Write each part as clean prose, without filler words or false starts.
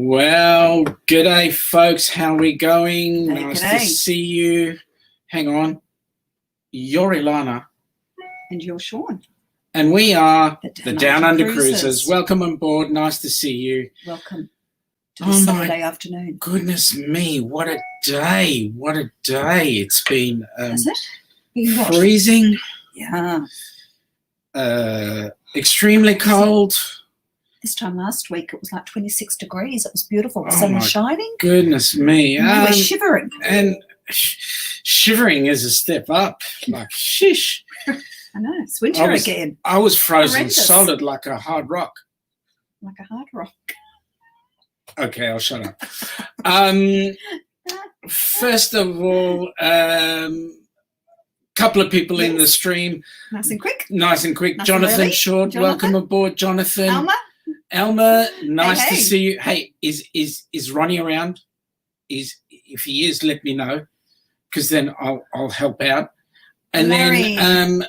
Well, g'day, folks. How we going? Hey, nice g'day. to see you. Hang on. You're Ilana. And you're Sean. And we are the Downunder Cruisers. Cruisers. Welcome on board. Nice to see you. Welcome to this Saturday afternoon. Goodness me, what a day. What a day. It's been Has it? Been what? freezing, Yeah. extremely cold. This time last week it was like 26 degrees. It was beautiful. The Oh sun my was shining. Goodness me. Now we're shivering. And shivering is a step up. Like, shish. I know. It's winter again. I was frozen Horrendous. solid like a hard rock. Like a hard rock. Okay, I'll shut up. First of all, couple of people in the stream. Nice and quick. Nice and quick. Nice and Jonathan early. Short, welcome aboard, Jonathan. Alma. Nice Hey, to hey. see you. Hey, is Ronnie around? If he is, let me know, because then I'll help out. And Larry. then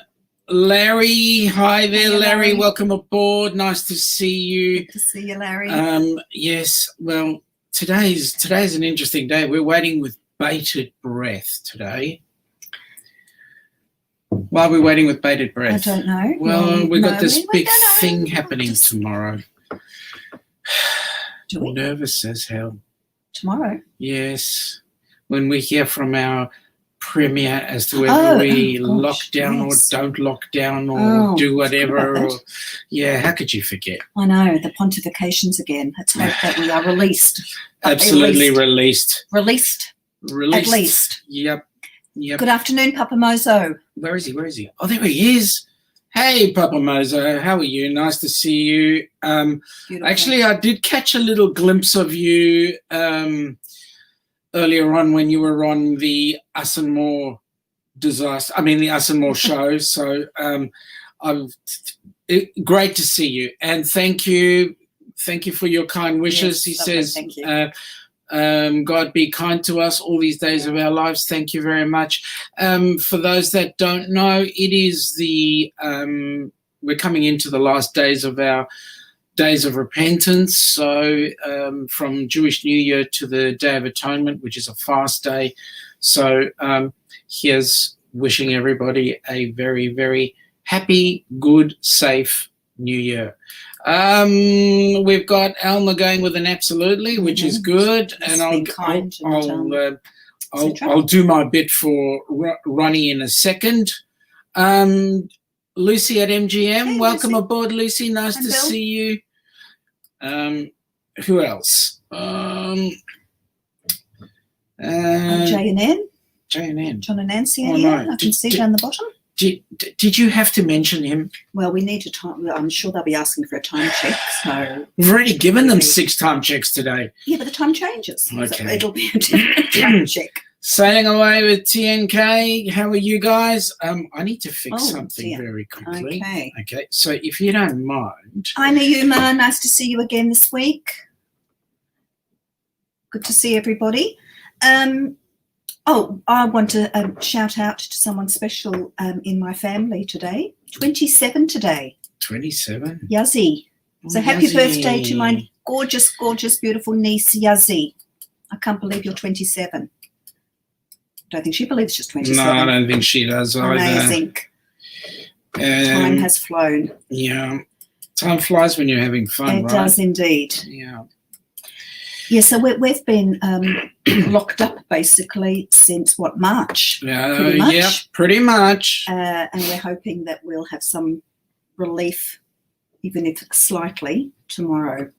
Larry, hi there, Hey, Larry. Larry. Welcome aboard. Nice to see you. Good to see you, Larry. Yes, well, today's an interesting day. We're waiting with bated breath today. Why are we waiting with bated I breath? don't know. Well, we've got this We big don't know. thing happening tomorrow. Do we? Nervous as hell. Tomorrow. Yes. When we hear from our premier as to whether we gosh, lock down yes. or don't lock down or do I forgot whatever. about Or, yeah, how could you forget? I know. The pontifications again. Let's hope that we are released. Absolutely Released. released. At least. Yep. Good afternoon, Papa Mozo. Where is he? Oh, there he is. Hey, Papa Mozo, how are you? Nice to see you. Beautiful. Actually, I did catch a little glimpse of you earlier on when you were on the Us and More disaster. I mean, the Us and More show. So, great to see you, and thank you for your kind wishes. Yes, He lovely, says, thank you. God be kind to us all these days of our lives. Thank you very much. For those that don't know, it is we're coming into the last days of our days of repentance. So from Jewish New Year to the Day of Atonement, which is a fast day. So here's wishing everybody a very, very happy, good, safe New Year. We've got Alma going with an absolutely, which is good, Yes, and being kind and, I'll do my bit for Ronnie in a second. Lucy at MGM, Hey, welcome Lucy. aboard, Lucy. Nice Hi, to Bill. see you. Who else? Jay and Ann. Jay and Ann. John and Nancy are Oh, here. no. I can see down the bottom. Did you have to mention him? Well, we need a time. I'm sure they'll be asking for a time check. So We've already given them Okay. 6 time checks today. yeah, but the time changes. So Okay. it'll be a different time check. Sailing away with TNK. How are you guys? I need to fix something dear. very quickly. Okay. So if you don't mind. Hi, Nayuma. Nice to see you again this week. Good to see everybody. I want to shout out to someone special in my family today. 27 today. 27? Yazzie. So Oh, happy Yazzie. birthday to my gorgeous, gorgeous, beautiful niece, Yazzie. I can't believe you're 27. Don't think she believes she's 27. No, I don't think she does either. Amazing. Time has flown. Yeah. Time flies when you're having fun, It right? does indeed. Yeah. Yeah, so we've been locked up basically since, March? Pretty much. Yeah, pretty much. And we're hoping that we'll have some relief, even if slightly, tomorrow.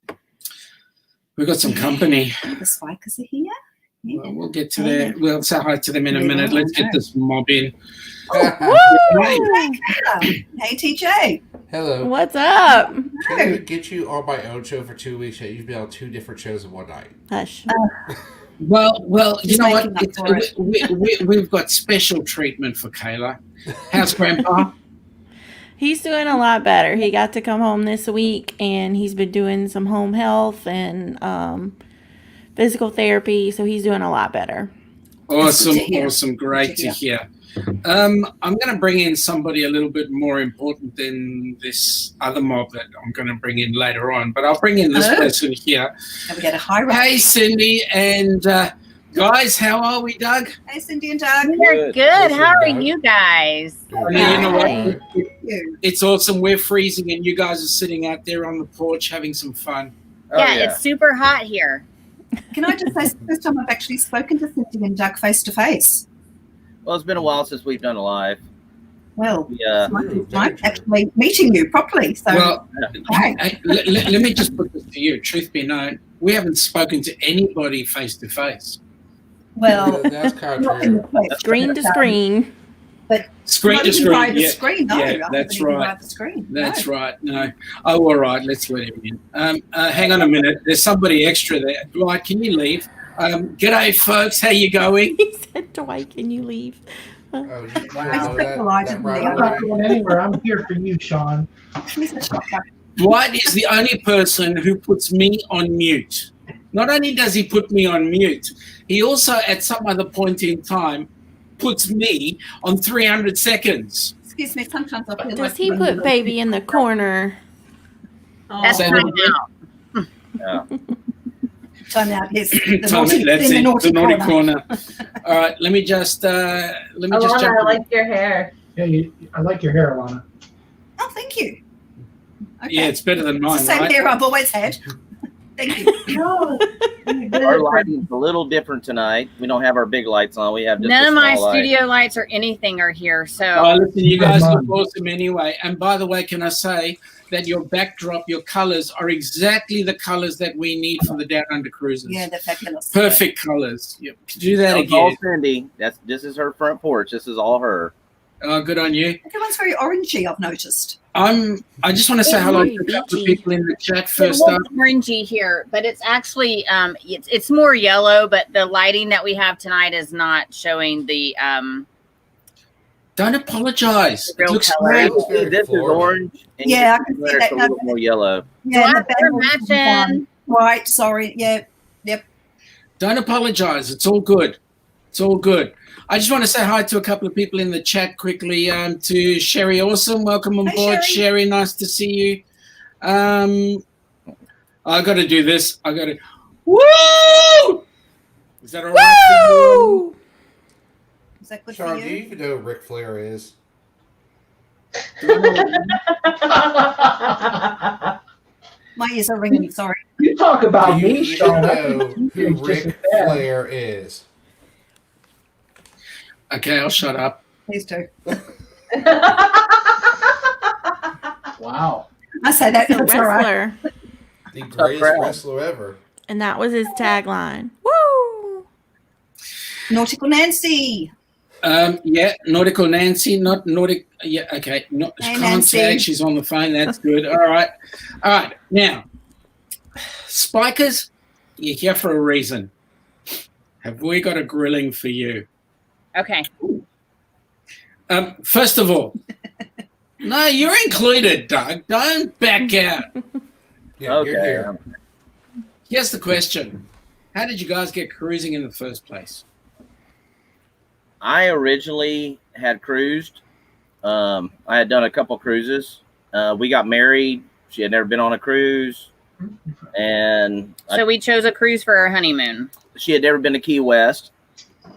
We've got some company. The Spikers are here. Yeah. Well, we'll get to Yeah. that. We'll say hi to them in a We minute. will, Let's get okay. this mob in. Hey, TJ. Hello. What's up? Trying to get you on my own show for 2 weeks, yet you've been on 2 different shows in one night. Hush. Well, you Just know what? making up for it. We've got special treatment for Kayla. How's Grandpa? He's doing a lot better. He got to come home this week, and he's been doing some home health and physical therapy, so he's doing a lot better. Awesome, to hear. awesome. Great Good to to hear. I'm going to bring in somebody a little bit more important than this other mob that I'm going to bring in later on. But I'll bring in this person here. And we get a high roll. Hey, Cindy and guys, how are we, Doug? Hey, Cindy and Doug. We're good. How are you guys? You know what? Thank you. It's awesome. We're freezing, and you guys are sitting out there on the porch having some fun. Yeah, it's super hot here. Can I just say, it's the first time I've actually spoken to Cindy and Doug face to face. Well, it's been a while since we've done a live. Well, Yeah. it's nice actually meeting you properly. So, Well, hi. hey, let me just put this to you. Truth be known, we haven't spoken to anybody face to face. Well, That's kind of not in the true. flesh, Screen to screen. but Screen not to even by screen. the Yeah, screen. No, I yeah, haven't that's even right. by the screen. That's No. right. No. Oh, all right. Let's let him in. Hang on a minute. There's somebody extra there. Dwight, can you leave? G'day, folks. How you going? He said, Dwight, can you leave? Oh, you I know just that realised right that I'm not away. going anywhere. I'm here for you, Sean. He's a shocker. Dwight is the only person who puts me on mute. Not only does he put me on mute, he also, at some other point in time, puts me on 300 seconds. Excuse me, sometimes I feel Does like he put baby in the corner? That's So- time out. Yeah. time out. Yes, the Tommy, naughty, that's in it. the naughty corner. corner. All right, let me just jump. Alana, I like your hair. Yeah, I like your hair, Alana. Oh, thank you. Okay. Yeah, it's better than It's mine, the same right? hair I've always had. Thank you. No. Our lighting's a little different tonight. We don't have our big lights on. We have just None a of my small light. studio lights or anything are here. So Oh, listen, you guys Very look much. awesome anyway. And by the way, can I say that your backdrop, your colors are exactly the colors that we need for the Down Under Cruises. Yeah, they're fabulous. Perfect colors. Yep. Do that That was all again. Cindy. This is her front porch. This is all her. Oh, good on you. Everyone's very orangey, I've noticed. I just want to say It's hello very to a couple of beachy. people in the chat it first up. looks orangey here, but it's actually it's more yellow. But the lighting that we have tonight is not showing the Don't apologize. It Real looks color. great. It's very This is Florida. orange. And Yeah, I you can see where that it's a little more yellow. Yeah, and Black the or banners matching. Right, sorry. Yeah, yep. Don't apologize. It's all good. It's all good. I just want to say hi to a couple of people in the chat quickly. To Sherry Awesome, welcome on Hey, board. Sherry. Sherry, nice to see you. I got to do this. I got to. Woo! Is that all right for you? Woo! Is that good Sean, for do you you? even know who Ric Flair is? My ears are ringing, sorry. You talk about Do you me, even Sean. know who It's just Ric a fair. Flair is? Okay, I'll shut up. Please do. Wow. I say that. He's a That's all right. wrestler. The greatest crap. wrestler ever. And that was his tagline. Woo! Nautical Nancy. Yeah, Nautical Nancy, not Nautic. Yeah, okay. Not Hey, can't Nancy. tag. She's on the phone. That's good. All right. Now, Spikers, you're here for a reason. Have we got a grilling for you? okay. First of all, no, you're included, Doug. Don't back out. Yeah, you're Okay. here. Here's the question: how did you guys get cruising in the first place? I originally had cruised. I had done a couple cruises. We got married. She had never been on a cruise, and So we chose a cruise for our honeymoon. she had never been to Key West.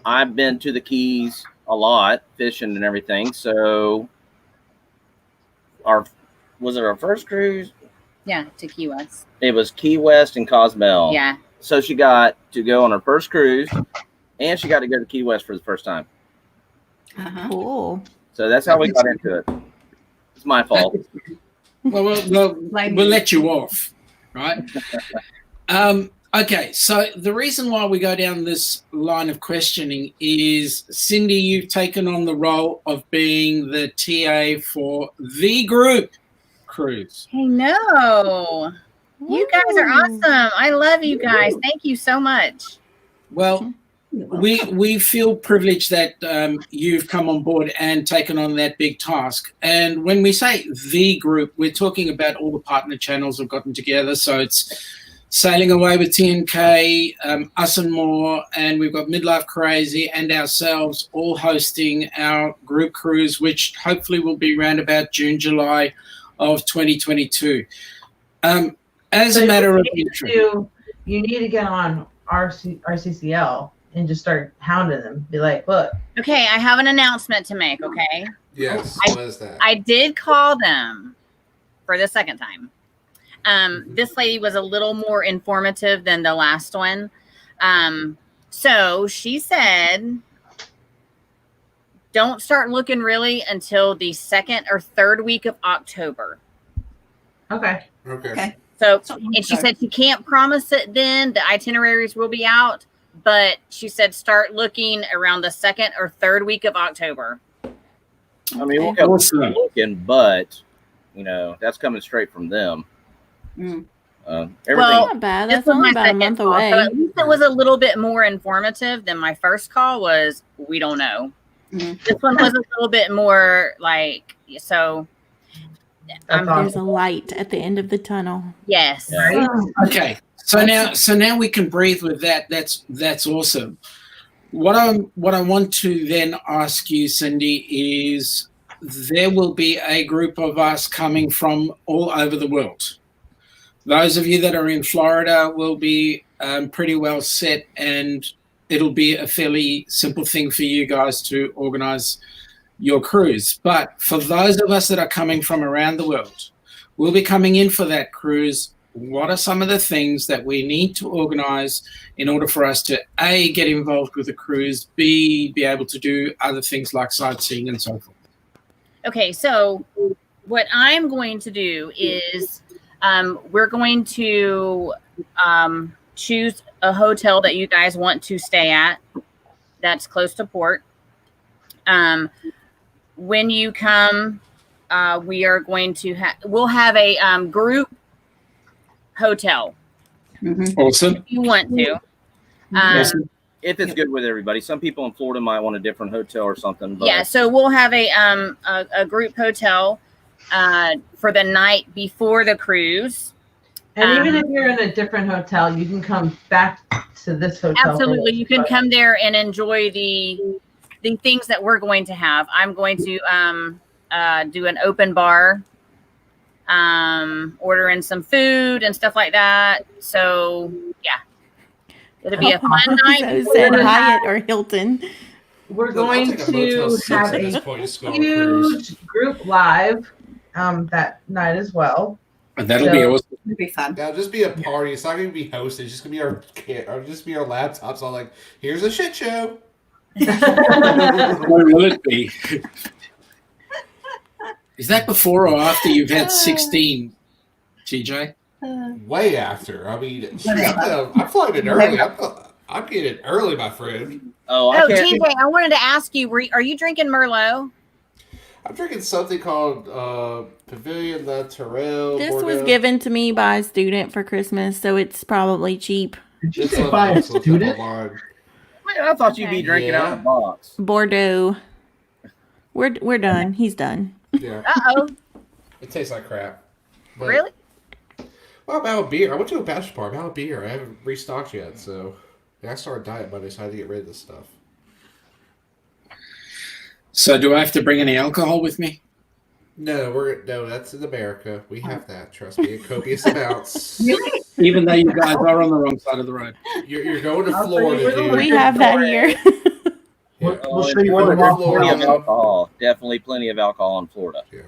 I've been to the Keys a lot, fishing and everything. So, was it our first cruise? Yeah, to Key West. It was Key West and Cozumel. Yeah. So she got to go on her first cruise, and she got to go to Key West for the first time. Uh-huh. Cool. So that's how we got into it. It's my fault. Well, Blame we'll you. let you off, right? Okay, so the reason why we go down this line of questioning is, Cindy, you've taken on the role of being the TA for the group cruise. Hey, no. You guys are awesome. I love you guys. Thank you so much. Well, we feel privileged that you've come on board and taken on that big task. And when we say the group, we're talking about all the partner channels have gotten together. So it's Sailing Away with TNK, Us and More, and we've got Midlife Crazy and ourselves all hosting our group cruise, which hopefully will be around about June, July of 2022. As So a matter of you need interest. you need to get on RCCL and just start hounding them. Be like, look, Okay, I have an announcement to make. Okay, Yes. What is that? I did call them for the second time. This lady was a little more informative than the last one. So she said, don't start looking really until the 2nd or 3rd week of October. okay. Okay. So, So- and she said she can't promise it then. The itineraries will be out, but she said start looking around the 2nd or 3rd week of October. I mean, we'll Okay. have Awesome. looking, but that's coming straight from them. Mm. Everything. Well, Not bad. This That's was only my about a second month call, away. so at least it was a little bit more informative than my first call was. We don't know. Mhm. This one was a little bit more like so. That's awesome. There's a light at the end of the tunnel. Yes. Yeah. Okay, so now we can breathe with that. That's awesome. What I want to then ask you, Cindy, is there will be a group of us coming from all over the world. Those of you that are in Florida will be pretty well set, and it'll be a fairly simple thing for you guys to organize your cruise. But for those of us that are coming from around the world, we'll be coming in for that cruise. What are some of the things that we need to organize in order for us to A, get involved with the cruise, B, be able to do other things like sightseeing and so forth? Okay, so what I'm going to do is we're going to choose a hotel that you guys want to stay at that's close to port. When you come, we are going to we'll have a group hotel Mhm. Awesome. if you want to. Awesome. If it's good with everybody, some people in Florida might want a different hotel or something. But Yeah, so we'll have a group hotel for the night before the cruise. And even if you're in a different hotel, you can come back to this hotel. for Absolutely, you can lunch. come there and enjoy the things that we're going to have. I'm going to do an open bar, order in some food and stuff like that. So yeah, it'll be a fun night. So said Hyatt or Hilton. We're Look, I'll going take a Motel to 6 have at this a point, just go on a cruise. huge group live that night as well. And that'll be So- awesome. It'll be fun. That'll just be a party. It's not going to be hosted. It's just going to be our laptops all like, here's a shit show. Where will it be? Is that before or after you've had 16, TJ? Way after. I mean, I'm flying in early. I'm getting early, my friend. oh, I Oh, can't. TJ, I wanted to ask you: are you drinking Merlot? I'm drinking something called Pavilion La Terrell. This was Bordeaux. given to me by a student for Christmas, so it's probably cheap. Did you It's say on- by a it's looked up student? online. Man, I thought you'd be drinking out of the box. Bordeaux. We're done. He's done. Yeah, Uh-oh. it tastes like crap. But- Really? Well, I'm out of beer. I went to a bachelor party. I'm out of beer. I haven't restocked yet, so I started diet Monday, so I had to get rid of this stuff. So do I have to bring any alcohol with me? No, that's in America. We have that. Trust me, in copious amounts. Even though you guys are on the wrong side of the road. You're going to I'll tell Florida, you, dude. We have that here. We'll show you Florida, where the there's walk plenty of is. alcohol. Definitely plenty of alcohol in Florida. Yeah.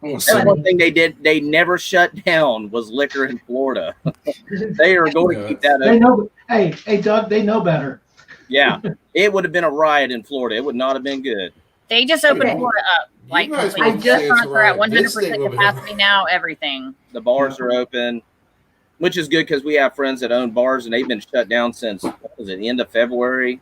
That's Awesome. one thing they did. They never shut down was liquor in Florida. They are going to keep that They open. know. Hey, Doug. They know better. Yeah, it would have been a riot in Florida. It would not have been good. They just opened Yeah. Florida up. Like You guys completely. would say it's Restaurants are at right. This thing 100% will be capacity now. Everything. The bars are open, which is good because we have friends that own bars and they've been shut down since what was it, the end of February.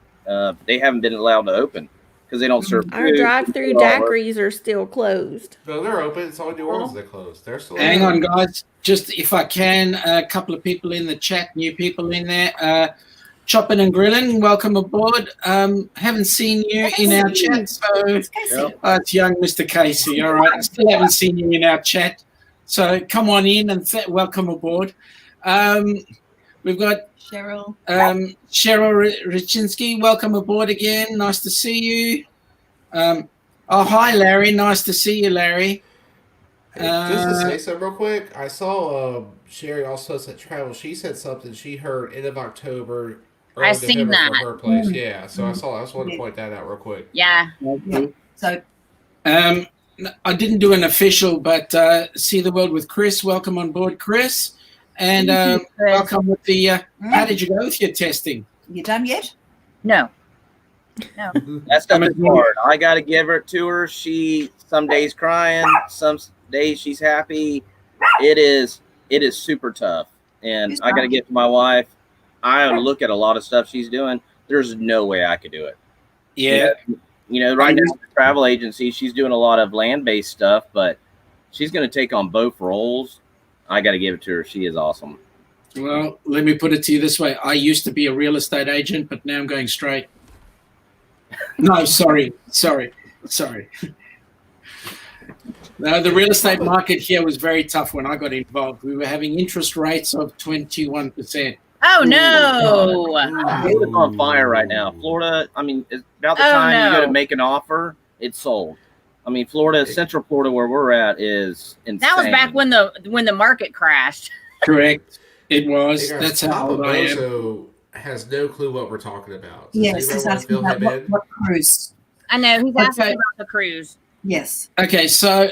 They haven't been allowed to open because they don't serve Our food. drive-through daiquiris are still closed. No, they're open. It's only New Orleans that closed. They're still Hang open. on, guys. Just if I can, a couple of people in the chat, new people in there. Chopping and Grilling, welcome aboard. Haven't seen you in our chat, so Casey. Yep. it's young Mr. Casey. All right, I still haven't seen you in our chat, so come on in and welcome aboard. We've got Cheryl. Cheryl Richinsky. Welcome aboard again. Nice to see you. Hi, Larry. Nice to see you, Larry. Hey, just to say something real quick, I saw Sherry also said travel. She said something she heard end of October, early I've seen November that. for her place. Yeah, so I saw. I just wanted to point that out real quick. Yeah. So I didn't do an official, but See the World with Chris. Welcome on board, Chris. And Thank you, Chris. welcome with the. How did you go with your testing? you done yet? No. That stuff is hard. I got to give it to her. She some days crying, some days she's happy. It is super tough, and I got to get to my wife. I look at a lot of stuff she's doing. There's no way I could do it. Yeah. Right now, the travel agency, she's doing a lot of land-based stuff, but she's going to take on both roles. I got to give it to her. She is awesome. Well, let me put it to you this way. I used to be a real estate agent, but now I'm going straight. No, sorry. No, the real estate market here was very tough when I got involved. We were having interest rates of 21%. Oh, no. Florida's on fire right now. Florida, I mean, it's about the time you go to make an offer, it's sold. I mean, Florida, Central Florida, where we're at, is insane. That was back when the market crashed. Correct. It was. Hey guys, That's how Papa old I am. Bozo has no clue what we're talking about. So Yes, does he's anyone want to asking fill about him in? what cruise. I know. He's asking Okay. about the cruise. Yes. Okay, so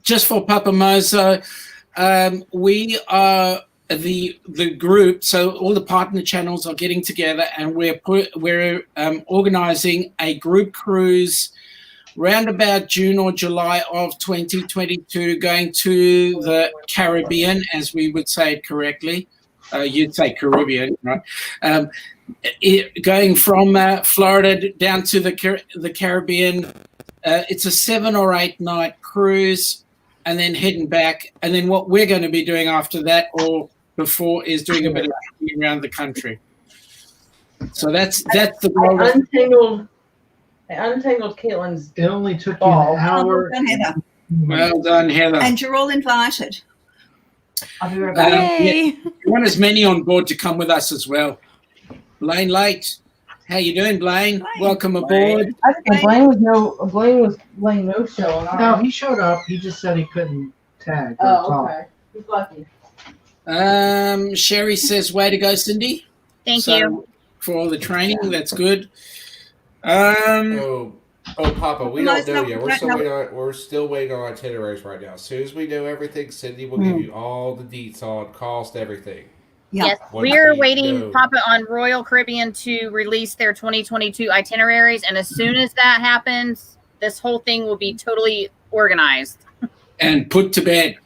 just for Papa Mozo, we are the group. So all the partner channels are getting together, and we're organizing a group cruise round about June or July of 2022, going to the Caribbean, as we would say it correctly. You'd say Caribbean, right? Going from Florida down to the Caribbean. It's a 7 or 8 night cruise, and then heading back. And then what we're going to be doing after that or before is doing a bit of traveling around the country. So that's the I untangled Caitlin's. It only took you Oh. an hour. Well done, Heather. Well done, Heather. And you're all invited. I'll be right back. Yay. We want as many on board to come with us as well. Blaine Late, how you doing, Blaine? Welcome aboard. I think Blaine was no show. No, he showed up. He just said he couldn't tag or Oh, talk. okay. He's lucky. Sherry says, way to go, Cindy. Thank you. For all the training, that's good. Oh, Papa, we No, don't know no, yet. no. We're still waiting on itineraries right now. As soon as we know everything, Cindy will give you all the deets on cost, everything. Yeah. Yes, Once we're we waiting, know. Papa, on Royal Caribbean to release their 2022 itineraries, and as soon as that happens, this whole thing will be totally organized. And put to bed.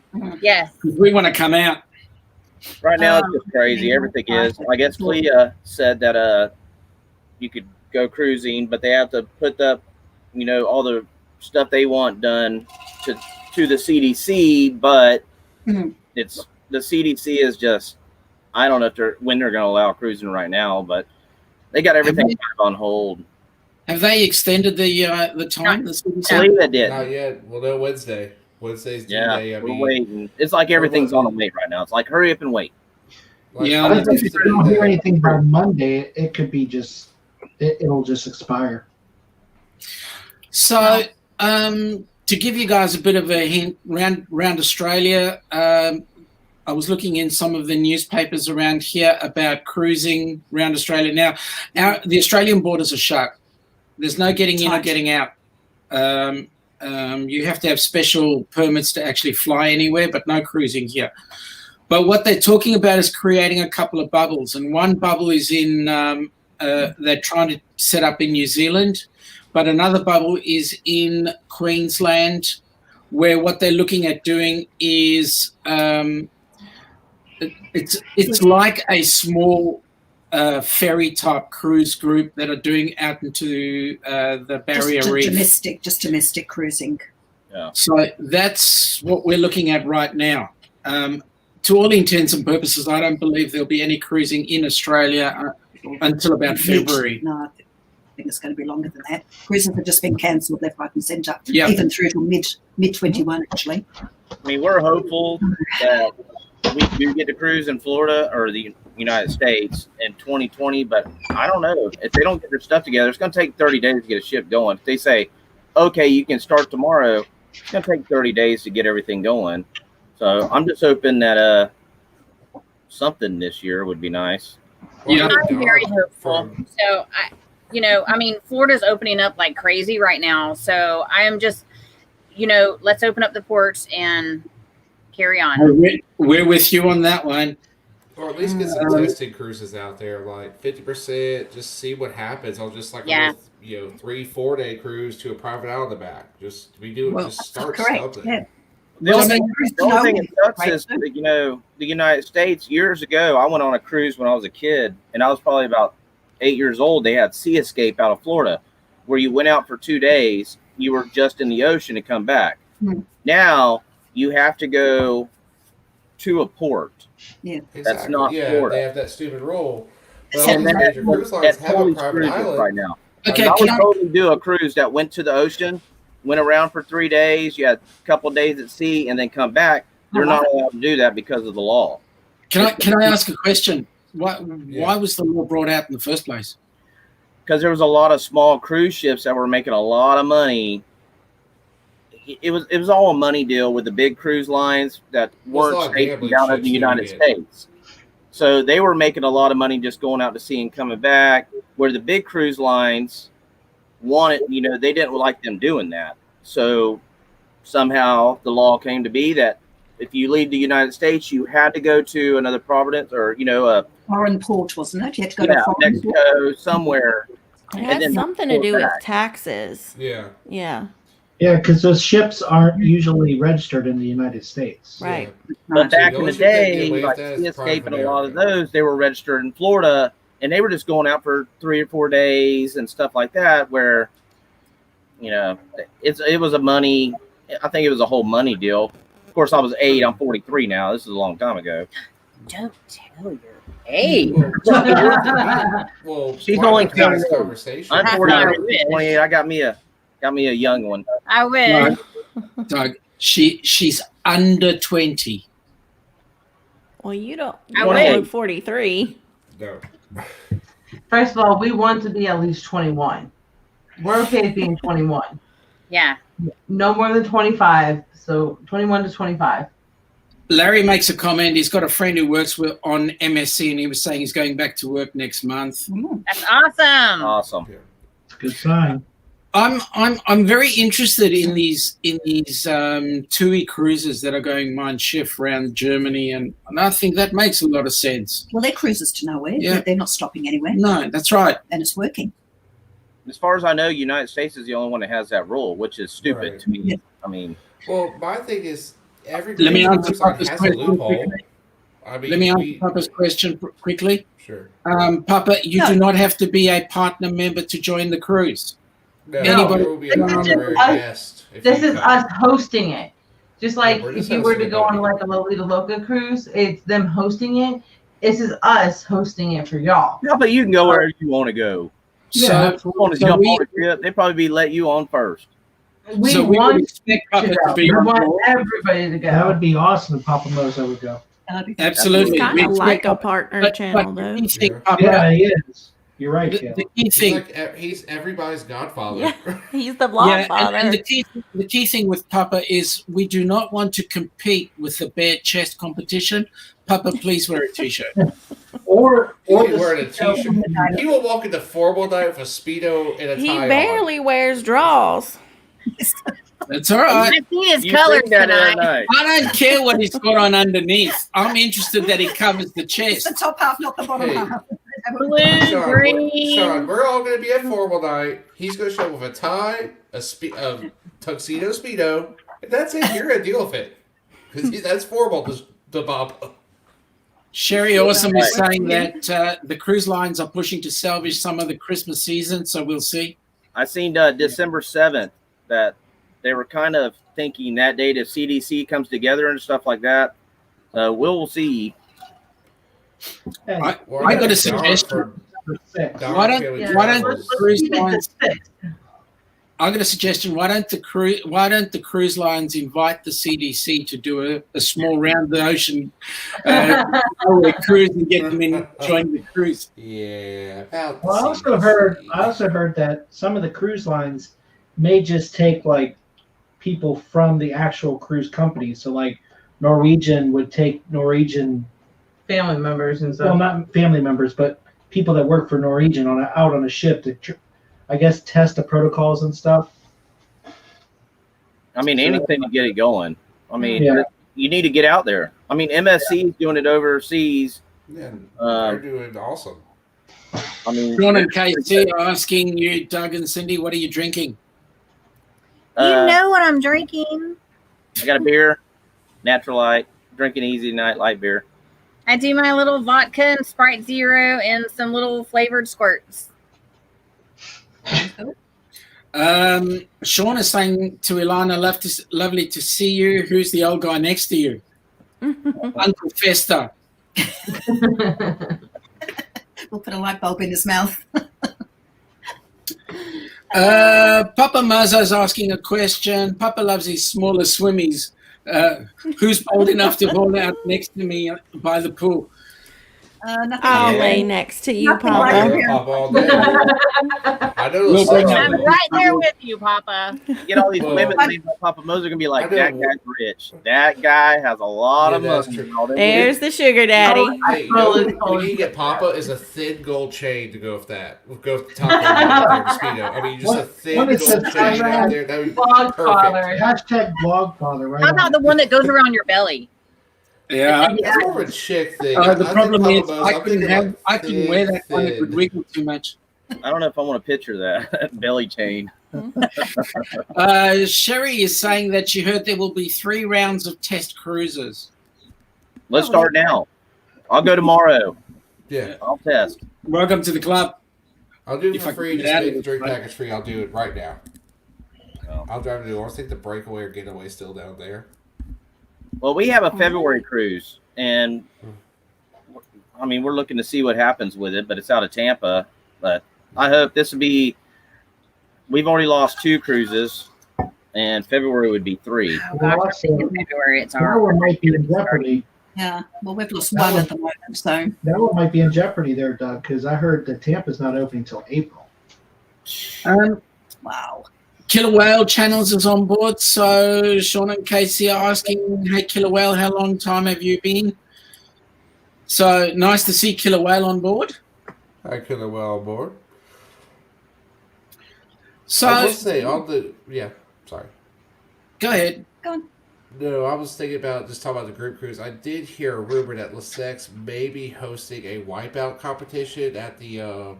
Yes. We want to come out. Right now, it's just crazy. Everything is. I guess Clea said that you could go cruising, but they have to put up, all the stuff they want done to the CDC. But it's the CDC is just, I don't know when they're going to allow cruising right now, but they got everything kind of on hold. Have they extended the time? Clea did. Not yet. We'll know Wednesday. Wednesday's due day. We're waiting. It's like everything's on a wait right now. It's like hurry up and wait. Yeah, I think if you don't hear anything by Monday, it could be just it'll just expire. So, to give you guys a bit of a hint, round Australia, I was looking in some of the newspapers around here about cruising around Australia. Now, the Australian borders are shut. There's no getting in or getting out. You have to have special permits to actually fly anywhere, but no cruising here. But what they're talking about is creating a couple of bubbles, and one bubble is in they're trying to set up in New Zealand, but another bubble is in Queensland, where what they're looking at doing is it's like a small ferry type cruise group that are doing out into the Barrier Reef. Just domestic cruising. Yeah. So that's what we're looking at right now. To all intents and purposes, I don't believe there'll be any cruising in Australia until about February. No, I think it's going to be longer than that. Cruises have just been cancelled left, right, and centre. Yeah. Even through to mid 21, actually. I mean, we're hopeful that we do get to cruise in Florida or the United States in 2020, but I don't know if they don't get their stuff together. It's going to take 30 days to get a ship going. If they say, okay, you can start tomorrow, it's going to take 30 days to get everything going. So I'm just hoping that something this year would be nice. Yeah. I'm very hopeful. So I mean, Florida's opening up like crazy right now. So I am just, let's open up the ports and carry on. We're with you on that one. Or at least get some testing cruises out there, like 50%. Just see what happens on just like a 3-4 day cruise to a private island in the back. Just just start something. Yeah. The only thing that sucks is, the United States, years ago, I went on a cruise when I was a kid, and I was probably about 8 years old. They had Sea Escape out of Florida, where you went out for 2 days, you were just in the ocean and come back. Now, you have to go to a port. Yeah. That's not Florida. They have that stupid rule. Well, And major cruise lines have a totally private screws us island. right now. Okay, I would can I- totally do a cruise that went to the ocean, went around for 3 days, you had a couple of days at sea, and then come back. They're not allowed to do that because of the law. Can I ask a question? Why was the law brought out in the first place? Because there was a lot of small cruise ships that were making a lot of money. It was all a money deal with the big cruise lines that weren't stationed down in the United States. So they were making a lot of money just going out to sea and coming back, where the big cruise lines wanted, they didn't like them doing that. So somehow the law came to be that if you leave the United States, you had to go to another province or, a foreign port, wasn't it? You had to go to foreign Mexico, port. somewhere. It had something to do with taxes. Yeah. Yeah. Yeah, because those ships aren't usually registered in the United States. Right. But back in the those you can't day, get away like with that Sea as Escape and private a lot of American. those, they were registered in Florida, and they were just going out for 3 or 4 days and stuff like that, where, it was a money, I think it was a whole money deal. Of course, I was 8, I'm 43 now. This is a long time ago. Don't tell your age. Well, She's why only not have this 28. conversation? I'm I 48, 28. I got me a young one. I wish. Doug, she's under 20. Well, you don't I look would. 43. No. First of all, we want to be at least 21. We're okay with being 21. Yeah. No more than 25. So 21 to 25. Larry makes a comment. He's got a friend who works on MSC, and he was saying he's going back to work next month. That's awesome. Awesome. It's a good sign. I'm very interested in these TUI cruises that are going Mein Schiff around Germany, and I think that makes a lot of sense. Well, they're cruises to nowhere. Yeah. They're not stopping anywhere. No, that's right. And it's working. As far as I know, United States is the only one that has that rule, which is stupid Right. to me. Yeah. I mean, Well, my thing is, every Let me answer cruise line Papa's has a question loophole. quickly. I mean, Let me answer Papa's question quickly. Sure. Papa, you No. do not have to be a partner member to join the cruise. No, Anybody- there will be a This is honorary us- guest. if This you is come. us hosting it. Just like we're if just you were to hosting go it. on like a Lolita Loca cruise, it's them hosting it. This is us hosting it for y'all. no, but you can go wherever you want to go. Yeah, So, If you want to So jump we- on a ship, they probably be let you on first. We so we would want expect to Papa go. to be We on want board. everybody to That would go. be awesome if Papa Moza would go. Absolutely. It's kind We of expect like a Papa- partner but channel, the though. key thing, Yeah. Papa, Yeah, he is. You're right, the Kale. key He's thing like he's everybody's godfather. Yeah, he's the Yeah, Vlogfather. and the key thing with Papa is we do not want to compete with the bare chest competition. Papa, please wear a t-shirt. Or He or ain't wearing a the, t-shirt. He will walk into formal night with a speedo and a He tie barely wears draws. That's all right. I've seen his You colors think that tonight. night. I don't care what he's got on underneath. I'm interested that he covers the It's chest. the top half, not the bottom Hey. half. Blue, on. green. Sean, we're all going to be at formal night. He's going to show up with a tie, a tuxedo speedo, and that's it. You're going to deal with it. Because that's formal to Bob. Sherry Awesome is saying that the cruise lines are pushing to salvage some of the Christmas season, so we'll see. I seen December 7th that they were kind of thinking that date if CDC comes together and stuff like that. We'll see. hey, I got a suggestion. Why don't the cruise lines? I got a suggestion. Why don't the cruise lines invite the CDC to do a small round the ocean cruise and get them in join the cruise? Yeah. About Well, I also heard that some of the cruise lines may just take like people from the actual cruise company. So like Norwegian would take Norwegian Family members and stuff. well, not family members, but people that work for Norwegian out on a ship to, I guess, test the protocols and stuff. I mean, anything to get it going. I mean, Yeah. you need to get out there. I mean, MSC is doing it overseas. Yeah, they're doing awesome. I mean, Sean and Casey are asking you, Doug and Cindy, what are you drinking? You know what I'm drinking. I got a beer, Natural Light, drinking easy night light beer. I do my little vodka and Sprite Zero and some little flavored squirts. Sean is saying to Ilana, lovely to see you. Who's the old guy next to you? Uncle Fester. We'll put a light bulb in his mouth. Papa Mazzo's asking a question. Papa loves his smaller swimmies. Who's bold enough to hold out next to me by the pool? Nothing I'll like lay that. next to you, Nothing like Papa. that. Papa all day. I know We'll bring some- up- I'm right there with you, Papa. You get all these Well, women named by Papa Mo's are gonna be like, I know. that guy's rich. That guy has a lot of Yeah, that's money. true. All them There's the sugar daddy. Hey, you know what you get Papa is a thin gold chain to go with that. Go with the top one out there, Speedo. I mean, just a thin What gold is this? chain out there. That would be Blog perfect. father. Hashtag blogfather, right? How about the one that goes around your belly? Yeah. That's more of a chick thing. The I think problem Papa is Mo's, I I'm couldn't thinking I couldn't wear that one. It would thin. wiggle too much. I don't know if I want to picture that belly chain. Sherry is saying that she heard there will be 3 rounds of test cruises. Let's start now. I'll go tomorrow. Yeah, I'll test. Welcome to the club. I'll do it If for I free. can Just get out make of the it, drink right? package free. I'll do it right now. Oh. I'll drive to New Orleans. I think the breakaway or getaway is still down there. Well, we have a February cruise, and I mean, we're looking to see what happens with it, but it's out of Tampa. But I hope this will be. We've already lost 2 cruises, and February would be 3. Oh, gosh, I think in February it's That our. one might be in jeopardy. Yeah, well, we've lost one at the moment, so That one might be in jeopardy there, Doug, because I heard that Tampa's not opening until April. wow. Killer Whale Channels is on board. So Sean and Casey are asking, hey, Killer Whale, how long time have you been? So nice to see Killer Whale on board. I could have well on board. So I will say on the sorry. go ahead. Go on. No, I was thinking about just talking about the group cruise. I did hear a rumor that LaSex may be hosting a wipeout competition at the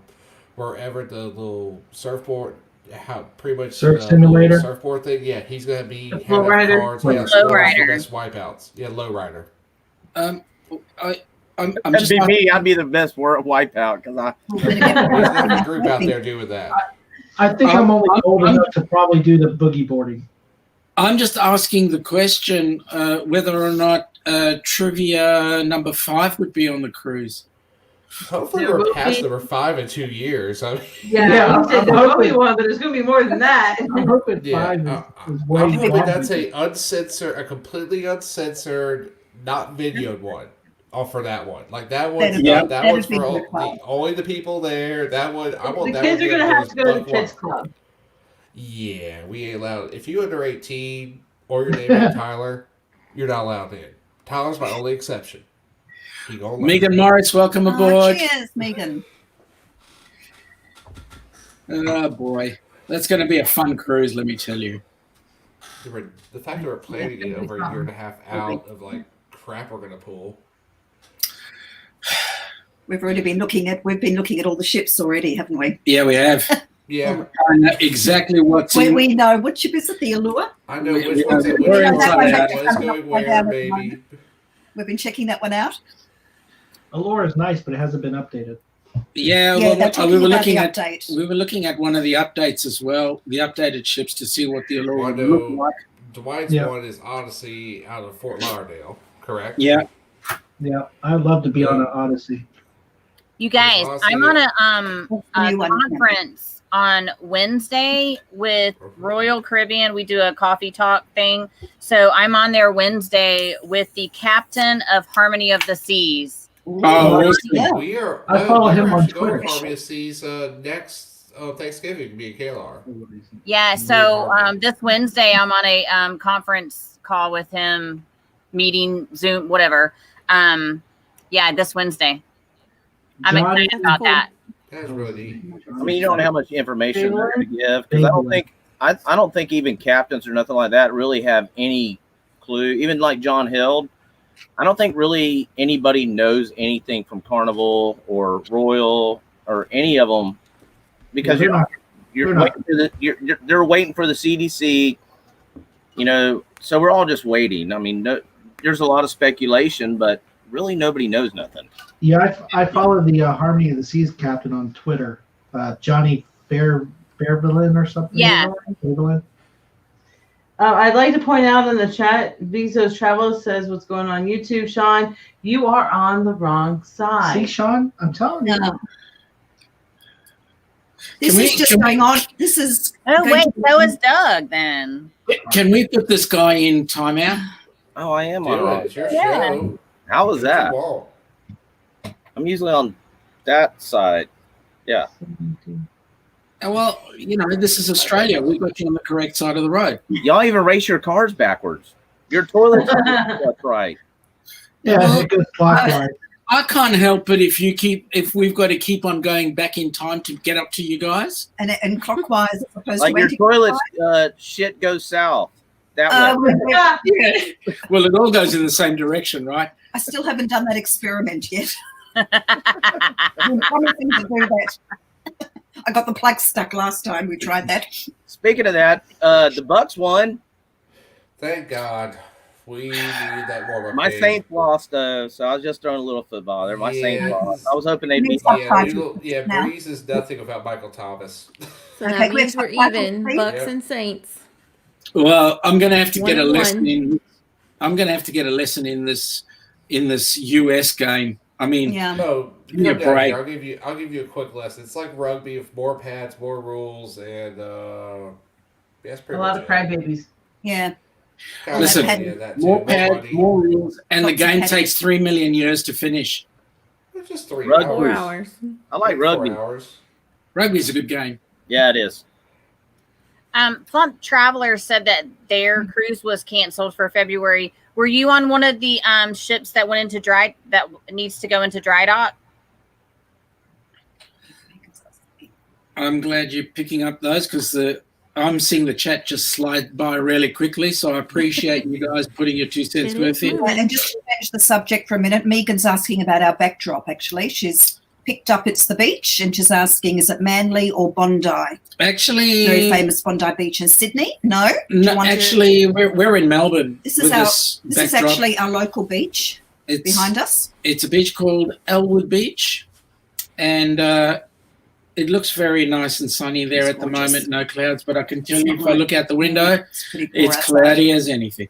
wherever the little surfboard, how pretty much Surf the simulator? little surfboard thing. Yeah, he's gonna be The handing out lowrider? cards. Low Yeah, rider. best wipeouts. Yeah, lowrider. I'm That'd just be me. I'd be the best wipeout because I. What is the group out there doing that? I think I'm only old enough to probably do the boogie boarding. I'm just asking the question whether or not trivia number 5 would be on the cruise. Hopefully, There we're will past be- number 5 in 2 years. I mean, Yeah, I'm you said there will be hoping- one, but there's gonna be more than that. I'm hoping yeah, 5 is way I'm hoping longer. that's a completely uncensored, not videoed one. For that one, like that one's That'd be- that that'd one's be for good fun. only the people there. That one, I want The that kids one are gonna to have to go to the buck kids wild. club. Yeah, we ain't allowed. If you under 18 or your name is Tyler, you're not allowed in. Tyler's my only exception. He gonna let Megan me. Morris, welcome Oh, aboard. cheers, Megan. Oh boy, that's going to be a fun cruise. Let me tell you. The fact that we're planning it over a year and a half out of like crap we're gonna pull. We've been looking at all the ships already, haven't we? Yeah, we have. Yeah, I know exactly what's in. We know which ship is it, the Allure. I know We- which we one's know it. the Which wording one's on that. it. What's going where, maybe. We've been checking that one out. Allure is nice, but it hasn't been updated. Yeah, Yeah, well, they're we talking were about looking the at update. we were looking at one of the updates as well, the updated ships to see what the allure Well, I would look know like. Dwight's Yeah. one is Odyssey out of Fort Lauderdale, correct? Yeah, Yeah, I'd love to be on an Odyssey. You guys, Awesome. I'm on That's the a new one. conference on Wednesday with Royal Caribbean. We do a coffee talk thing. So I'm on there Wednesday with the captain of Harmony of the Seas. Oh, awesome. Yeah. We are. I follow him on actually going Twitter. to Harvey Seas next Thanksgiving. Me and Kayla. Yeah. So this Wednesday I'm on a conference call with him, meeting, Zoom, whatever. Yeah, this Wednesday. I'm Johnny- excited about that. That's really neat. I mean, you don't know how much information they're going to give because I don't think even captains or nothing like that really have any clue. Even like John Hild, I don't think really anybody knows anything from Carnival or Royal or any of them because They're not. waiting for they're waiting for the CDC. You know, so we're all just waiting. I mean, there's a lot of speculation, but really nobody knows nothing. Yeah, I follow the Harmony of the Seas captain on Twitter, Johnny Fairbairn or something. Yeah. Fairbairn. I'd like to point out in the chat, Bezos Travel says what's going on YouTube. Sean, you are on the wrong side. See, Sean, I'm telling you. No. This is just going on. This is. Oh, going wait. to be- So is Doug then. Can we put this guy in timeout? Oh, I am Do on. it. It's your Yeah. show. How was that? Wow. I'm usually on that side. Yeah. Well, you know, this is Australia. We've got you on the correct side of the road. Y'all even race your cars backwards. Your toilet. That's right. Yeah, it goes clockwise. I can't help it if we've got to keep on going back in time to get up to you guys. And clockwise, as opposed Like to your anti-clockwise. toilet shit goes south. That way. Yeah. Yeah. Well, it all goes in the same direction, right? I still haven't done that experiment yet. I've been promising to do that. I got the plug stuck last time we tried that. Speaking of that, the Bucks won. Thank God. We needed that warm-up. My game. Saints lost, though, so I was just throwing a little football there. My Saints Yeah. lost. I was hoping they'd beat Yeah, Breeze is nothing without Michael Thomas. So Okay, that we means have we're Michael even. Saints. Bucks Yep. and Saints. Well, I'm going to have to get a 1-1. lesson in. I'm going to have to get a lesson in this US game. I mean, Yeah. No, Give me a come down break. here. I'll give you a quick lesson. It's like rugby with more pads, more rules, and that's A pretty lot much of crybabies. Yeah. Kinda Listen, yeah, that too. more pads, money. more rules, and the Lots of game padding. takes 3 million years to finish. It's just 3 Rugby. hours. 4 hours. I like 4 rugby. hours. Rugby's a good game. Yeah, it is. Plump Traveler said that their cruise was canceled for February. Were you on one of the ships that went into that needs to go into dry dock? I'm glad you're picking up those because I'm seeing the chat just slide by really quickly. So I appreciate you guys putting your 2 cents It worth is in. moving. And just to change the subject for a minute, Megan's asking about our backdrop, actually. She's picked up It's the Beach, and she's asking, is it Manly or Bondi? Very Actually, famous Bondi Beach in Sydney. No? Do you no, want to- actually, we're in Melbourne. This is with our. this This is backdrop. actually our local beach It's behind us. It's a beach called Elwood Beach, and it looks very nice and sunny there It's at the gorgeous. moment. No clouds, but I can tell It's you not if I like- look out the window, It's pretty poor it's outside. cloudy as anything.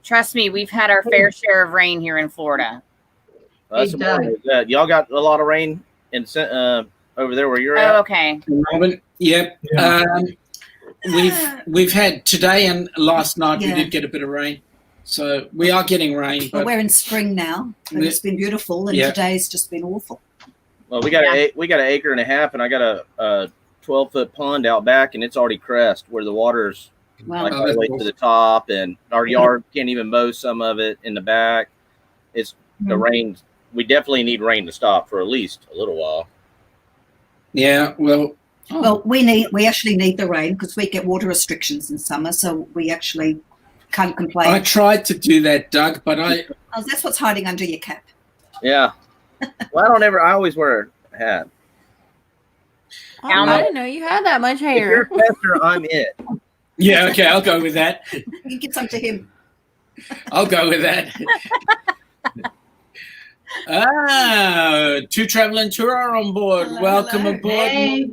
Trust me, we've had our fair share of rain here in Florida. That's Hey, important. Y'all got a lot of rain in over there where you're Oh, at. okay. In Melbourne, yep. Yeah. We've had today and last night Yeah. we did get a bit of rain, so we are getting rain. But But we're in spring now, and it's been beautiful, and Yeah. today's just been awful. Well, we got an acre and a half, and I got a 12-foot pond out back, and it's already crest where the water's Wow. like Oh, all the that's way cool. to the top, and our yard can't even mow some of it in the back. It's the rain. We definitely need rain to stop for at least a little while. yeah, well, Well, we actually need the rain because we get water restrictions in summer, so we actually can't complain. I tried to do that, Doug, but Oh, that's what's hiding under your cap. Yeah. Well, I always wear a hat. Oh, I didn't know you had that much If you're hair. a tester, I'm it. yeah, okay, I'll go with that. You give some to him. I'll go with that. Two Traveling Tour are on board. Hello, Welcome hello. aboard. Hey.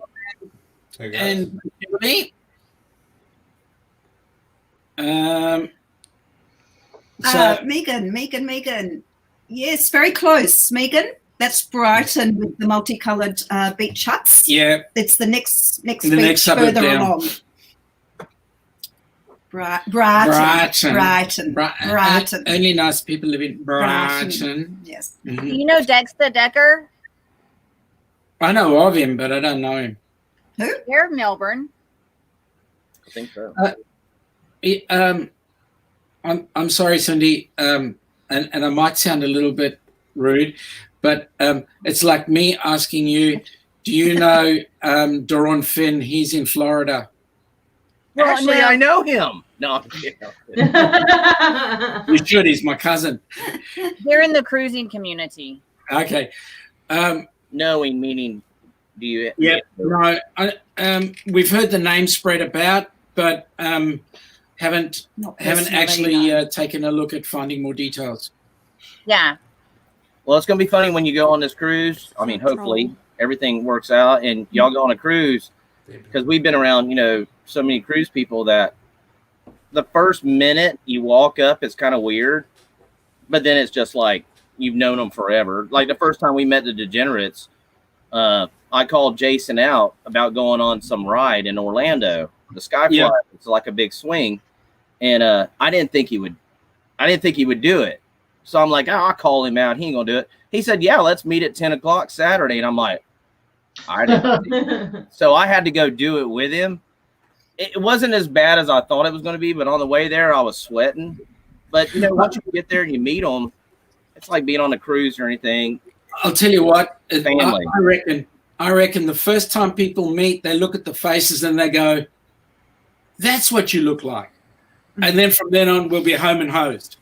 Hey, guys. And Kimberly. So Megan. Yes, very close. Megan, That's Brighton with the multicolored beach huts. Yeah. It's the next The beach next suburb further down. along. Brighton. Only nice people live in Brighton. Yes. Do you know Dexter Decker? I know of him, but I don't know him. Who? They're Melbourne. I think so. I'm sorry, Cindy, and I might sound a little bit rude, but it's like me asking you, do you know Doron Finn? He's in Florida. Well, Actually, no. I know him. No, I'm kidding. You should. He's my cousin. They're in the cruising community. Okay. Knowing meaning, do you? Yeah. No. We've heard the name spread about, but haven't Not personally, actually no. taken a look at finding more details. Yeah. Well, it's gonna be funny when you go on this cruise. I mean, hopefully everything works out and y'all go on a cruise, because we've been around, so many cruise people that the first minute you walk up, it's kind of weird, but then it's just like you've known them forever. Like the first time we met the Degenerates, I called Jason out about going on some ride in Orlando, the Skyfly. Yeah. It's like a big swing, and I didn't think he would do it. So I'm like, I'll call him out. He ain't gonna do it. He said, yeah, let's meet at 10 o'clock Saturday. And I'm like, all right. So I had to go do it with him. It wasn't as bad as I thought it was going to be, but on the way there, I was sweating. But, once you get there and you meet them, it's like being on a cruise or anything. I'll tell you what, Family. I reckon the first time people meet, they look at the faces and they go, that's what you look like. And then from then on, we'll be home and hosed.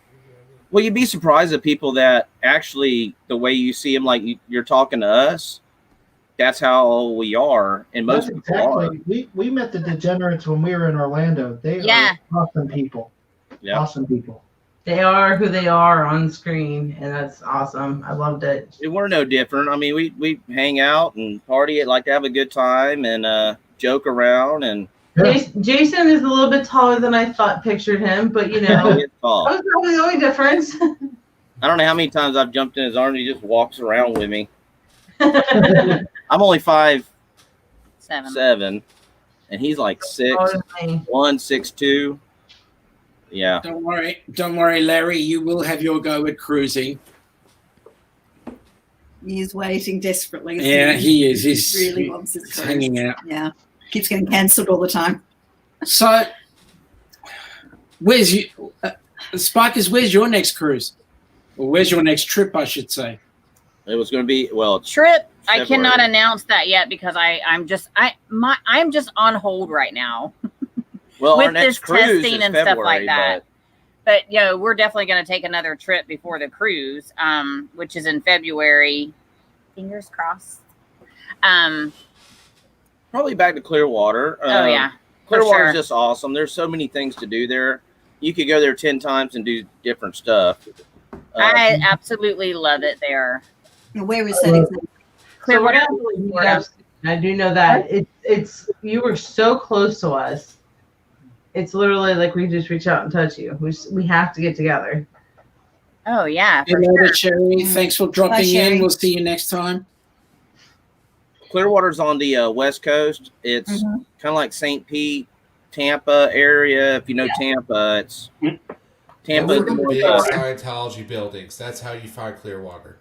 Well, you'd be surprised at people that actually, the way you see them, like you're talking to us, that's how we are. And most That's people are. exactly. We met the Degenerates when we were in Orlando. They Yeah. are awesome people. Yeah. Awesome people. They are who they are on screen, and that's awesome. I loved it. We're no different. I mean, we hang out and party, like to have a good time and joke around. And Yeah. Jason is a little bit taller than I pictured him, but it's that all. was probably the only difference. I don't know how many times I've jumped in his arms. He just walks around with me. I'm only 5'7", and he's like 6'1", 6'2". Yeah. Don't worry, Larry. You will have your go at cruising. He's waiting desperately. Yeah, he is. He's really wants his he's cruise. hanging out. Yeah. Keeps getting cancelled all the time. So, where's you, Sparkers? Where's your next cruise, or where's your next trip? I should say. It was going to be Trip. I February. cannot announce that yet because I'm just on hold right now our with next this cruise testing is and February, stuff like that. But we're definitely going to take another trip before the cruise, which is in February. Fingers crossed. Probably back to Clearwater. Oh yeah, Clearwater's sure. just awesome. There's so many things to do there. You could go there 10 times and do different stuff. I absolutely love it there. Where is that exactly? So we're Clearwater, gonna Florida. I do know that it's you were so close to us. It's literally like we just reach out and touch you. We have to get together. Oh yeah, for Hello, sure. Sherry. Thanks for dropping Sherry. in. We'll see you next time. Clearwater's on the West Coast. It's kind of like St. Pete, Tampa area. If you know Tampa, it's Tampa. Look at the big Scientology buildings. That's how you find Clearwater.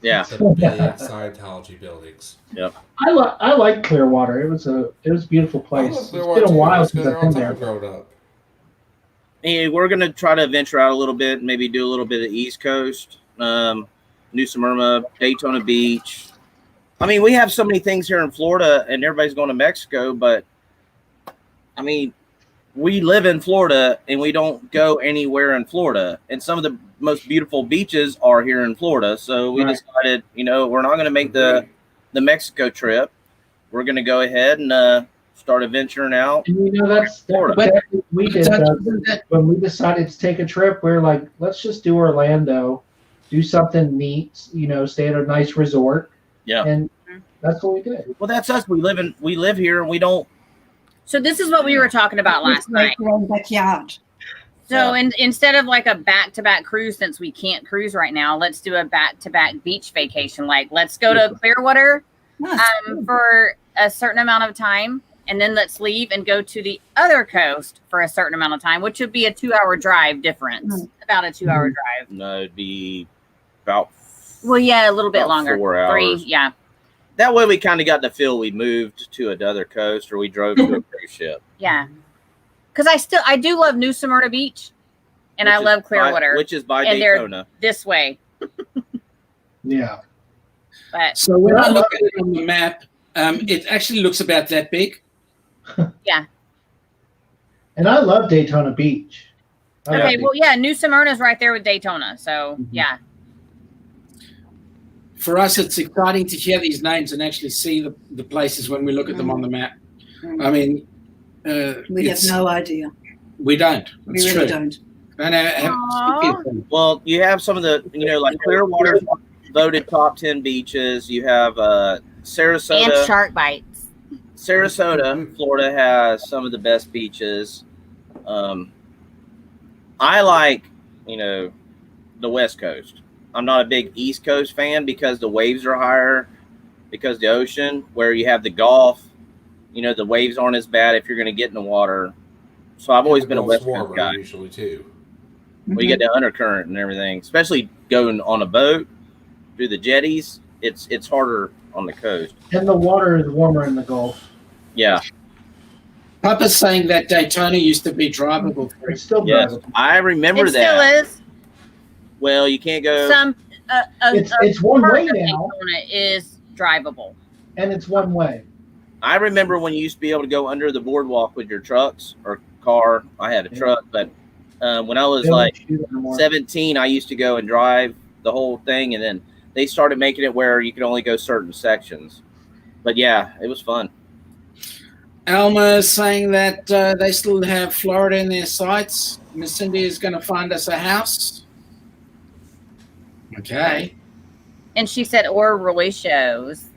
Yeah. The big Scientology buildings. Yep. I like Clearwater. It was a beautiful place. It's been a while since I've been there. Growing up. And we're gonna try to venture out a little bit, maybe do a little bit of East Coast, New Smyrna, Daytona Beach. I mean, we have so many things here in Florida, and everybody's going to Mexico. But I mean, we live in Florida, and we don't go anywhere in Florida. And some of the most beautiful beaches are here in Florida. So we decided, we're not going to make the Mexico trip. We're going to go ahead and start adventuring out. And that's exactly what we did. When we decided to take a trip, we were like, let's just do Orlando, do something neat, stay at a nice resort. Yeah. And that's what we did. Well, that's us. We live here, and we don't. So this is what we were talking about last night. Your own backyard. So instead of like a back-to-back cruise, since we can't cruise right now, let's do a back-to-back beach vacation. Like, let's go to Clearwater Nice. for a certain amount of time, and then let's leave and go to the other coast for a certain amount of time, which would be a 2-hour drive difference. About a 2-hour drive. No, it'd be about Well, yeah, a little bit about longer. 4 hours. 3, yeah. That way we kind of got the feel we moved to another coast or we drove to a cruise ship. Yeah. Because I do love New Smyrna Beach, and I love Clearwater. Which is by And they're Daytona. this way. Yeah. But So when I look at it on the map, it actually looks about that big. yeah. And I love Daytona Beach. I love Okay, it. well, yeah, New Smyrna's right there with Daytona. So, yeah. For us, it's exciting to hear these names and actually see the places when we look at them on the map. I mean, We have no idea. we don't. We It's really true. don't. And, Aw. Well, you have some of the, like Clearwater voted top 10 beaches. You have And Sarasota. shark bites. Sarasota, Florida has some of the best beaches. I like, the West Coast. I'm not a big East Coast fan because the waves are higher, because the ocean, where you have the Gulf, the waves aren't as bad if you're going to get in the water. So I've always been a West Coast guy. Usually too. Well, you get the undercurrent and everything, especially going on a boat through the jetties. It's harder on the coast. And the water is warmer in the Gulf. Yeah. Papa's saying that Daytona used to be drivable. It's still Yes. drivable. I remember It that. still is. Well, you can't go. Some It's one part way of now, Daytona is drivable. and it's one way. I remember when you used to be able to go under the boardwalk with your trucks or car. I had a truck, but when I was They don't like shoot anymore. 17, I used to go and drive the whole thing, and then they started making it where you could only go certain sections. But yeah, it was fun. Alma is saying that they still have Florida in their sights. Miss Cindy is going to find us a house. Okay. And she said, or Roy shows.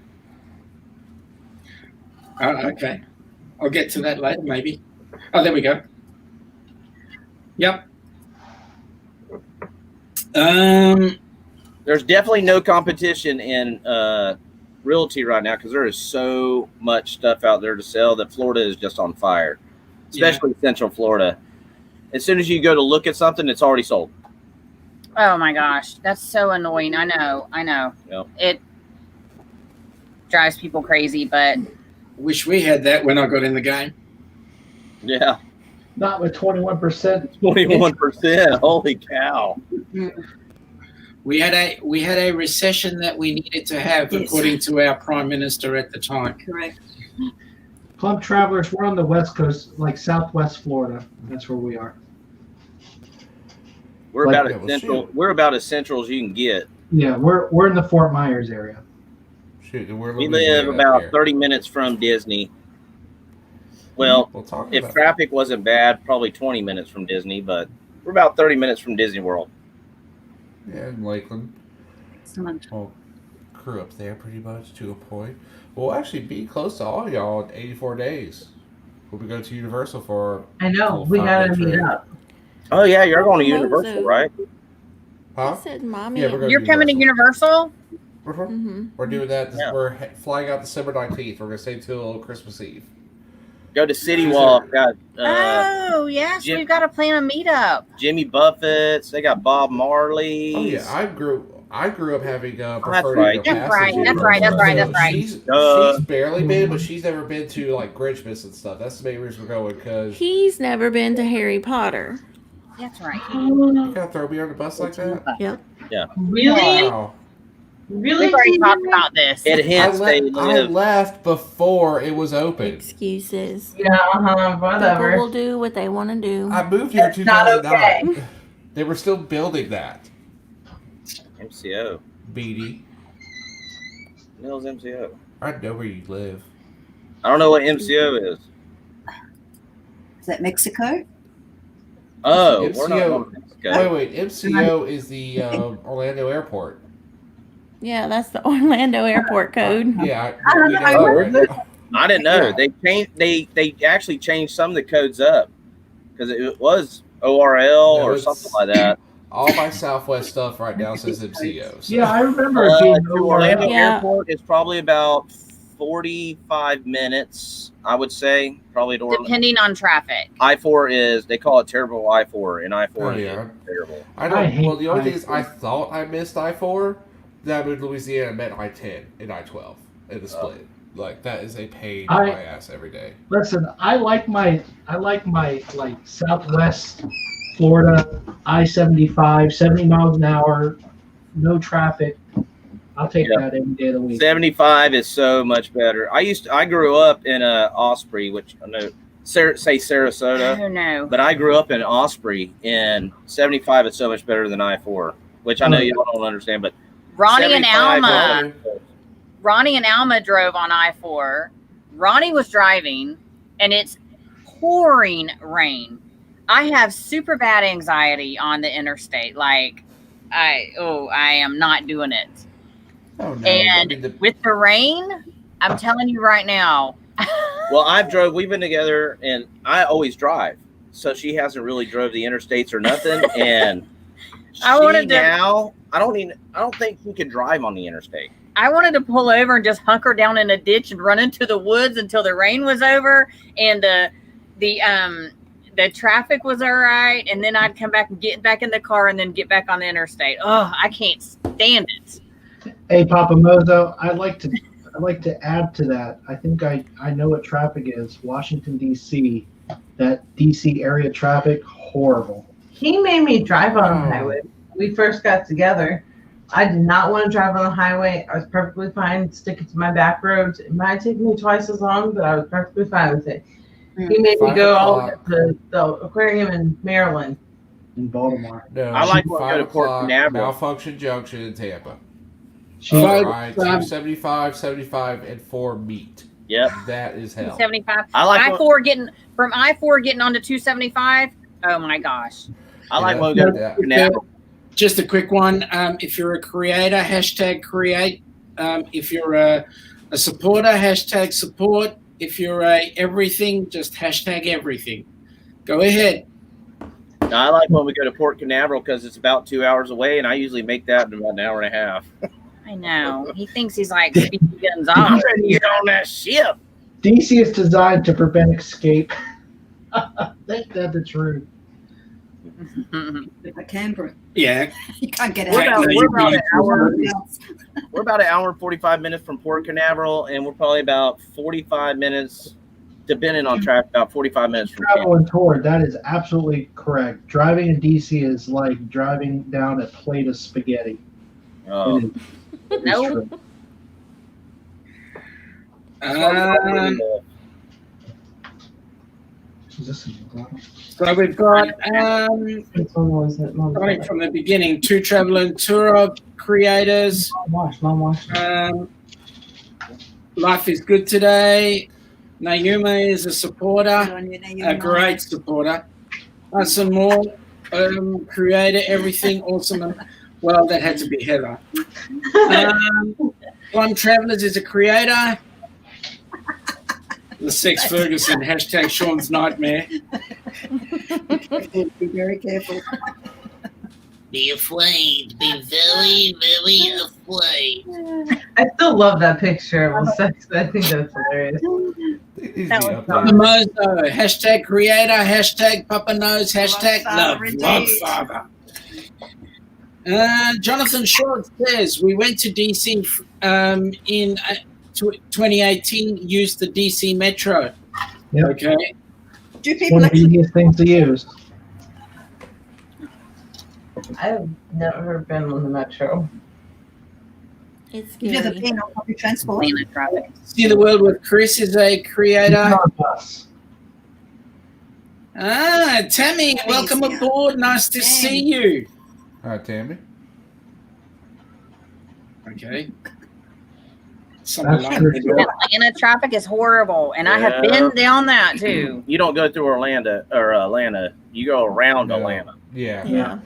Oh, okay. I'll get to that later, maybe. Oh, there we go. Yep. There's definitely no competition in realty right now because there is so much stuff out there to sell that Florida is just on fire, especially Central Florida. As soon as you go to look at something, it's already sold. Oh my gosh, that's so annoying. I know. Yep. It drives people crazy, but Wish we had that when I got in the game. Yeah, Not with 21%. 21%. Holy cow! We had a recession that we needed to have, Yes. according to our prime minister at the time. Correct. Club Travelers, we're on the West Coast, like Southwest Florida. That's where we are. We're Like- about as central. We're about as central as you can get. Yeah, we're in the Fort Myers area. Shoot, we're We literally live way up about here. 30 minutes from Disney. Well, We'll talk if about traffic wasn't bad, probably 20 minutes from Disney, but we're about 30 minutes from Disney World. yeah, in Lakeland. Excellent. Well, crew up there pretty much to a point. We'll actually be close to all y'all in 84 days. We'll be going to Universal for I know. Full We gotta 5-day meet trip. up. Oh yeah, you're going to Oh, Universal, so- right? Huh? I said, "Mommy." Yeah, we're going you're coming to Universal? Mm-hmm. We're doing that. Yeah. We're flying out December 19th. We're going to stay till Christmas Eve. Go to City Walk. Got Oh, yes. Jim- We've got to plan a meetup. Jimmy Buffett's. They got Bob Marley's. Oh yeah, I grew up having preferred that's right. annual That's passes right, to that's right, that's Universal. right, that's So right. She's barely been, but she's never been to like Grinchmas and stuff. That's the main reason we're going because He's never been to Harry Potter. That's right. you gotta throw me on the bus like that. Yep. Really? Wow. Really? We've already talked about this. It hints they I live. left before it was open. Excuses. Yeah, People whatever. will do what they want to do. I moved here in That's not 2009. They were still building that. MCO. Beatty. Nils MCO. I know where you live. I don't know what MCO is. Is that Mexico? Oh, MCO. we're not going to Mexico. Wait. MCO is the Orlando Airport. Yeah, that's the Orlando airport code. Yeah, I don't we know. know Oh, that. I didn't know. Yeah. They actually changed some of the codes up because it was ORL No, or it's- something like that. All my Southwest stuff right now says MCO. So. Yeah, I remember it being To Orlando Yeah. Airport is probably about 45 minutes, I would say. Probably to Orlando. Depending on traffic. I-4 is, they call it terrible I-4, and I-4 Oh, is yeah. terrible. I I don't. hate Well, the only thing is, I-4. I thought I missed I-4. Then I moved to Louisiana and met I-10 and I-12 in the split. Like that is a pain in my ass every day. Listen, I like my like Southwest Florida I-75, 70 miles an hour, no traffic. I'll take Yeah. that any day of the week. 75 is so much better. I grew up in Osprey, which I know say Sarasota, Oh no. but I grew up in Osprey, and 75 is so much better than I-4, which I know you don't understand, but Ronnie and 75 Alma. Ronnie and Alma drove on I-4. Ronnie was driving, and it's pouring rain. I have super bad anxiety on the interstate. Like, I am not doing it. Oh no! And with the rain, I'm telling you right now. Well, we've been together, and I always drive, so she hasn't really drove the interstates or nothing, and I don't think she can drive on the interstate. I wanted to pull over and just hunker down in a ditch and run into the woods until the rain was over and the traffic was all right, and then I'd come back and get back in the car and then get back on the interstate. Oh, I can't stand it. Hey, Papa Mozo, I'd like to add to that. I think I know what traffic is. Washington D.C. That D.C. area traffic, horrible. He made me drive on the highway. We first got together. I did not want to drive on the highway. I was perfectly fine sticking to my back roads. It might take me twice as long, but I was perfectly fine with it. He made me go all the way to the aquarium in Maryland. In Baltimore. No, I like when I go to Port 5 o'clock, Canaveral. Malfunction Junction in Tampa. She, All right, 275, 75, and 4 meet. Yep. That is hell. 275. I like I-4 getting onto 275. Oh my gosh. I like Yeah. when we go to Canaveral. Just a quick one. If you're a creator, hashtag create. If you're a supporter, hashtag support. If you're a everything, just hashtag everything. Go ahead. I like when we go to Port Canaveral because it's about 2 hours away, and I usually make that in about an hour and a half. I know. He thinks he's like Speedy Gonzales. I'm ready to get on that ship. DC is designed to prevent escape. Ain't that the truth? Like Canberra. Yeah. You can't get We're out. about an hour. We're about an hour and 45 minutes from Port Canaveral, and we're probably about 45 minutes, depending on traffic, about 45 minutes from Traveling toward, that is absolutely correct. Driving in DC is like driving down a plate of spaghetti. Cameron. It is Nope. true. Is this a bottle? So we've got Which one was it? Mom, starting from the beginning, two travel and tour of creators. Mom wash. Life is good today. Naima is a supporter, a great supporter. Some more creator, everything awesome. Well, that had to be Heather. One Travelers is a creator. The Sex Ferguson, hashtag Sean's Nightmare. Be very careful. Be afraid. Be very, very afraid. I still love that picture of sex. I think that's hilarious. Papa Mozo, hashtag creator, hashtag Papa Knows, hashtag love Father. Jonathan Short says, we went to DC in 2018, used the DC Metro. Yep. Okay. Do people One of the actually easiest things to use. I've never been on the metro. It's you've never scary. been on public transport? Planet traffic. See the World with Chris is a creator. Not us. Tammy, welcome here. aboard. Nice to see you. Hi, Tammy. Okay. Something That's like true. that. Atlanta traffic is horrible, and I have Yeah. been down that too. You don't go through Orlando or Atlanta. You go around No. Atlanta. Yeah. Yeah.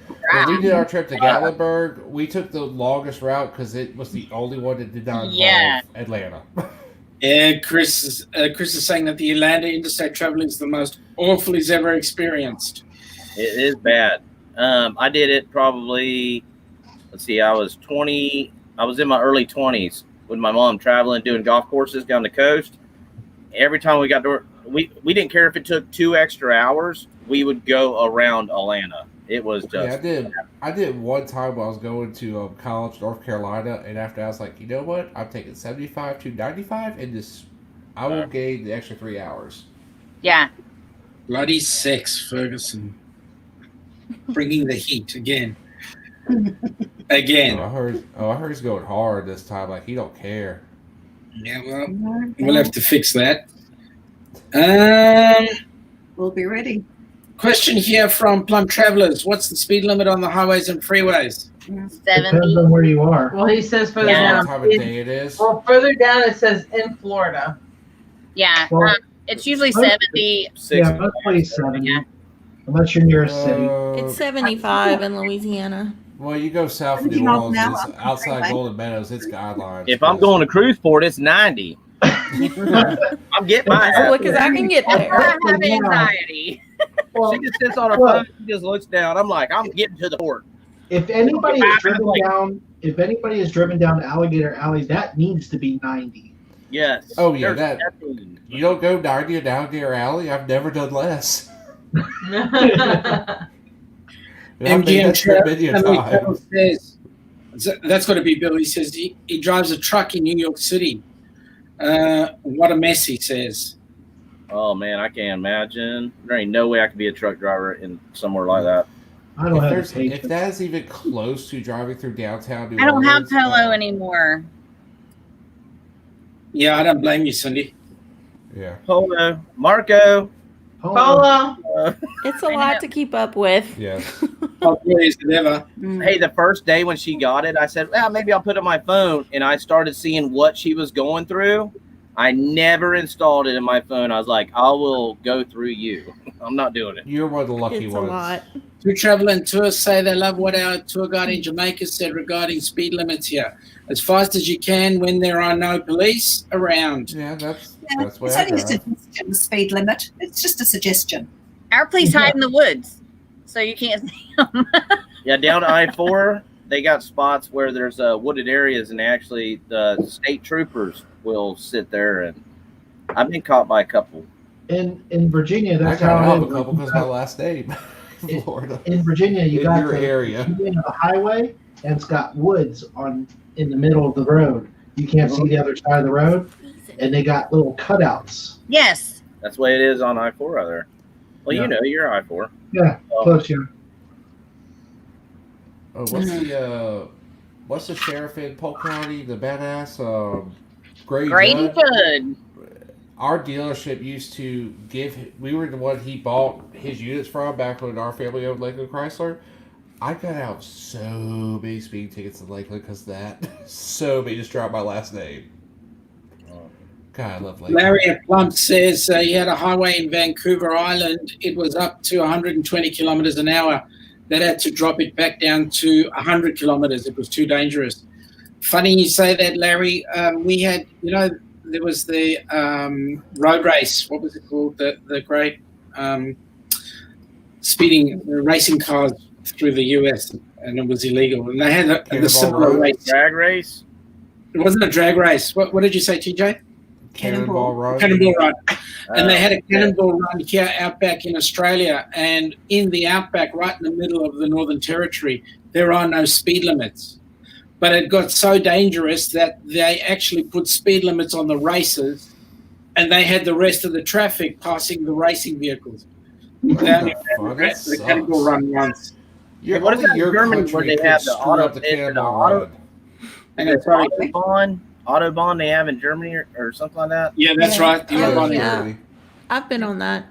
When we did our trip to Gatlinburg, we took the longest route because it was the only one that did not involve Yeah. Atlanta. Yeah, Chris is saying that the Atlanta interstate travel is the most awful he's ever experienced. It is bad. I did it probably. Let's see. I was 20. I was in my early 20s with my mom traveling, doing golf courses down the coast. Every time we got to, we didn't care if it took 2 extra hours. We would go around Atlanta. It was just. Yeah, I did one time when I was going to college, North Carolina, and after I was like, you know what? I'm taking 75 to 95, and just I will gain the extra 3 hours. Yeah. Bloody sex, Ferguson. Bringing the heat again. Again. I heard he's going hard this time. Like, he don't care. Yeah, well, we'll have to fix that. We'll be ready. Question here from Plum Travelers. What's the speed limit on the highways and freeways? 70. 70. Depends on where you are. Well, he says further Yeah. What down. time of day it is? Well, further down it says in Florida. Yeah. Well, It's usually most- 70. Six. Yeah, mostly 70. Yeah. Unless you're near a city. It's 75 in Louisiana. Well, you go south of 70 New miles an Orleans, hour. it's outside Freeway. Golden Meadows, it's guidelines. If I'm going to Cruiseport, it's 90. I'm getting my Oh, ass. because I can get I there. have anxiety. She just sits on her phone. She just looks down. I'm like, I'm getting to the port. If anybody is driven down Alligator Alley, that needs to be 90. Yes. Oh, yeah, There's that- nothing. You don't go 90 down Deer Alley? I've never done less. And I've made that trip many a time. Says, that's got to be Bill. He says he drives a truck in New York City. What a mess, he says. Oh man, I can't imagine. There ain't no way I could be a truck driver in somewhere like that. I don't have the If patience. that is even close to driving through downtown New I don't have Orleans, Polo anymore. Yeah, I don't blame you, Cindy. Yeah. Polo, Marco. Polo. It's a lot to keep up with. Yeah. Oh, please, never. Hey, the first day when she got it, I said, well, maybe I'll put it on my phone. And I started seeing what she was going through. I never installed it in my phone. I was like, I will go through you. I'm not doing it. You're one of the lucky It's ones. a lot. Two travel and tours say they love what our tour guide in Jamaica said regarding speed limits here. As fast as you can when there are no police around. Yeah, that's Yeah, why it's I only a drive. suggestion, the speed limit. It's just a suggestion. Our police hide in the woods, so you can't see them. Yeah, down to I-4, they got spots where there's wooded areas, and actually the state troopers will sit there. And I've been caught by a couple. In Virginia, I that's got how out it of a is. couple because my last name. Florida. In Virginia, you In got your the area. the highway, and it's got woods in the middle of the road. You can't see the other side of the road, and they got little cutouts. Yes. That's the way it is on I-4 out there. Well, Yeah. you know, you're I-4. Yeah, close here. Oh, what's the sheriff in Polk County? The badass Grady Grady Judd? Judd. Our dealership used to we were the one he bought his units from back when our family owned Lakeland Chrysler. I got out so many speeding tickets in Lakeland because of that. So many just dropped my last name. God, I love Lakeland. Larry at Plump says he had a highway in Vancouver Island. It was up to 120 kilometers an hour. They had to drop it back down to 100 kilometers. It was too dangerous. Funny you say that, Larry. We had, there was the road race. What was it called? The great speeding racing cars through the US, and it was illegal. And they had the similar Road. race. Drag race? It wasn't a drag race. What did you say, TJ? Cannonball Run. Cannonball Run. And they had a yeah. cannonball run here outback in Australia. And in the outback, right in the middle of the Northern Territory, there are no speed limits. But it got so dangerous that they actually put speed limits on the races, and they had the rest of the traffic passing the racing vehicles. They only had fuck? That the cannonball sucks. run once. What is that in Germany where they have the screw up the auto- Cannonball auto- Run. Hang on, sorry. Autobahn they have in Germany or something like that. Yeah, that's right. The Oh, Autobahn. yeah. I've been on that.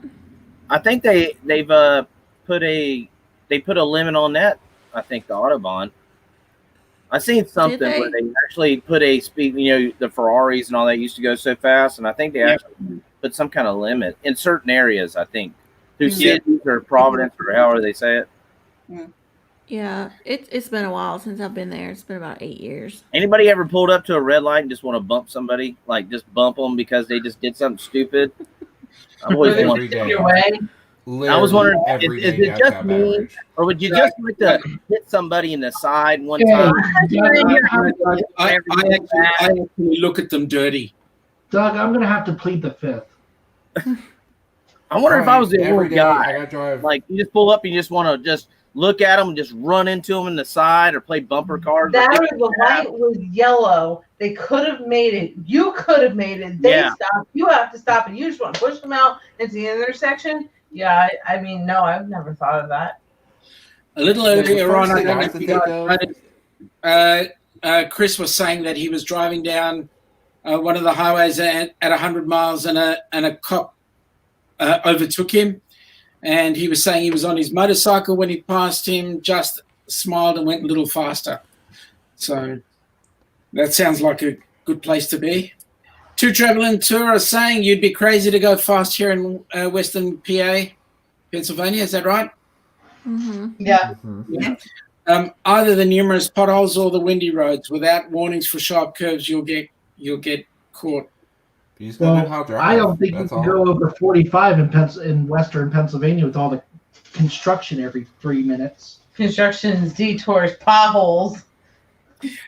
I think they've put a limit on that. I think the Autobahn. I seen something they? where they actually put a speed. The Ferraris and all that used to go so fast, and I think they actually put some kind of limit in certain areas. I think through Yeah. cities or Providence or however they say it. Yeah, it's been a while since I've been there. It's been about 8 years. Anybody ever pulled up to a red light and just want to bump somebody? Like just bump them because they just did something stupid? I've always Every wanted day. Your way. Literally I was wondering, every is day you it have to just have me, average. or would you just like to hit somebody in the side one Hey, time? I actually look at them dirty. Doug, I'm gonna have to plead the fifth. I wonder if I was the every only day guy. I gotta drive. Like, you just pull up and you just want to just look at them and just run into them in the side or play bumper cars. That or the light was yellow. They could have made it. You could have made it. They Yeah. stopped. You have to stop, and you just want to push them out into the intersection. Yeah, I mean, no, I've never thought of that. A little The earlier on, first I thing don't I know have if to you think guys noticed, Chris was saying that he was driving down one of the highways at 100 miles and a cop overtook him. And he was saying he was on his motorcycle when he passed him, just smiled and went a little faster. So that sounds like a good place to be. Two Traveling Tour are saying you'd be crazy to go fast here in Western PA, Pennsylvania. Is that right? Mm-hmm. Yeah. Mm-hmm. Either the numerous potholes or the windy roads. Without warnings for sharp curves, you'll get caught. You just gotta know how Well, to drive. I don't think you That's can all. go over 45 in Western Pennsylvania with all the construction every 3 minutes. Constructions, detours, potholes.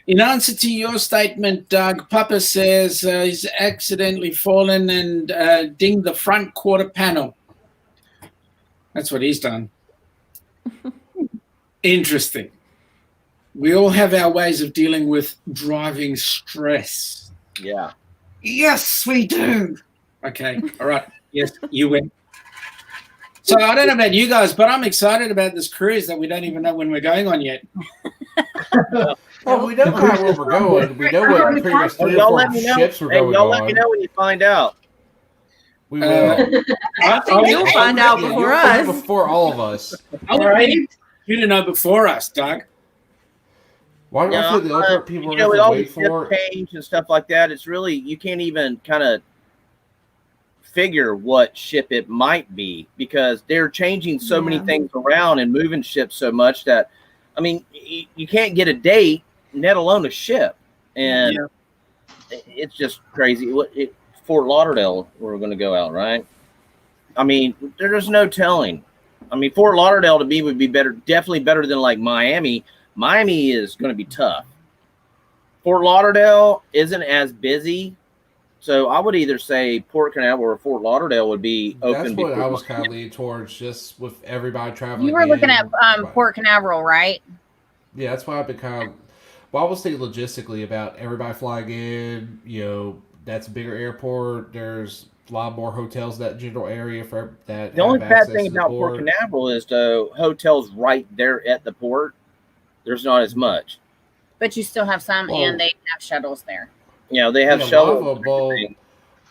In answer to your statement, Doug, Papa says he's accidentally fallen and dinged the front quarter panel. That's what he's done. Interesting. We all have our ways of dealing with driving stress. Yeah. Yes, we do. Okay, all right. Yes, you win. So I don't know about you guys, but I'm excited about this cruise that we don't even know when we're going on yet. Well, we know kind of where we're going. We know what pretty much Hey, 3 or y'all 4 let me know. ships we're Hey, going y'all on. let me know when you find out. We will. You'll find out Yeah, before you'll find out us. before all of us. I would need you to know before us, Doug. Why do I feel the other people are going with to all wait the ship for it? change and stuff like that, it's really, you can't even kind of figure what ship it might be because they're changing so many things around and moving ships so much that, I mean, you can't get a date, let alone a ship. And it's just crazy. Fort Lauderdale, we're going to go out, right? I mean, there's no telling. I mean, Fort Lauderdale to me would be better, definitely better than like Miami. Miami is going to be tough. Fort Lauderdale isn't as busy. So I would either say Port Canaveral or Fort Lauderdale would be open. That's what I was kind of leaning towards, just with everybody traveling. You were looking at Port Canaveral, right? Yeah, that's why I've been kind of. Well, I was thinking logistically about everybody flying in. You know, that's a bigger airport. There's a lot more hotels in that general area for that. The only bad thing about Port Canaveral is the hotels right there at the port. There's not as much. But you still have some, and they have shuttles there. Yeah, they have shuttles.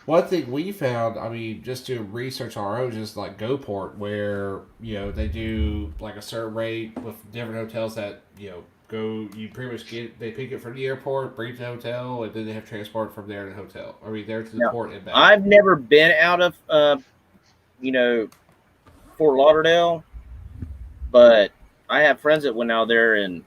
One thing we found, I mean, just to research our own, just like GoPort, where, you know, they do like a certain rate with different hotels that, you know, you pretty much they pick it from the airport, bring it to the hotel, and then they have transport from there to the hotel. I mean, there to the port and back. I've never been out of, you know, Fort Lauderdale, but I have friends that went out there, and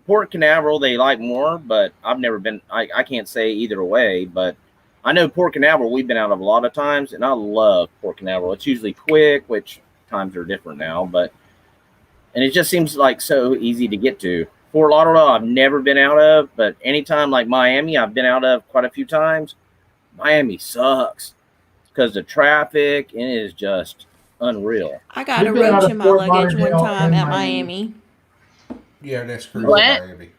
Port Canaveral they like more, but I've never been. I can't say either way, but I know Port Canaveral we've been out of a lot of times, and I love Port Canaveral. It's usually quick, which times are different now, and it just seems like so easy to get to. Fort Lauderdale I've never been out of, but anytime like Miami I've been out of quite a few times. Miami sucks because the traffic and it is just unreal. I got a roach in my luggage one time at Miami. Yeah, next cruise in Miami.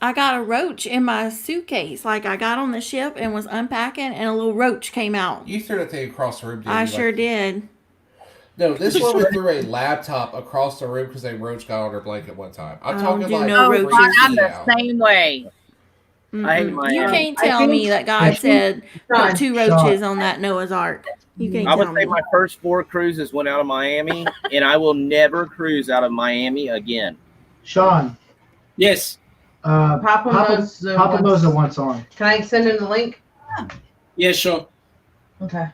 I got a roach in my suitcase. Like I got on the ship and was unpacking, and a little roach came out. You threw that thing across the room, didn't I you? sure did. No, this woman threw a laptop across the room because a roach got on her blanket one time. I'm talking like I'm the same way. You can't tell me that God said put 2 roaches on that Noah's Ark. You can't I tell would me. say my first 4 cruises went out of Miami, and I will never cruise out of Miami again. Sean. Yes. Papa Moza wants on. Can I send him the link? Yeah, sure. Okay.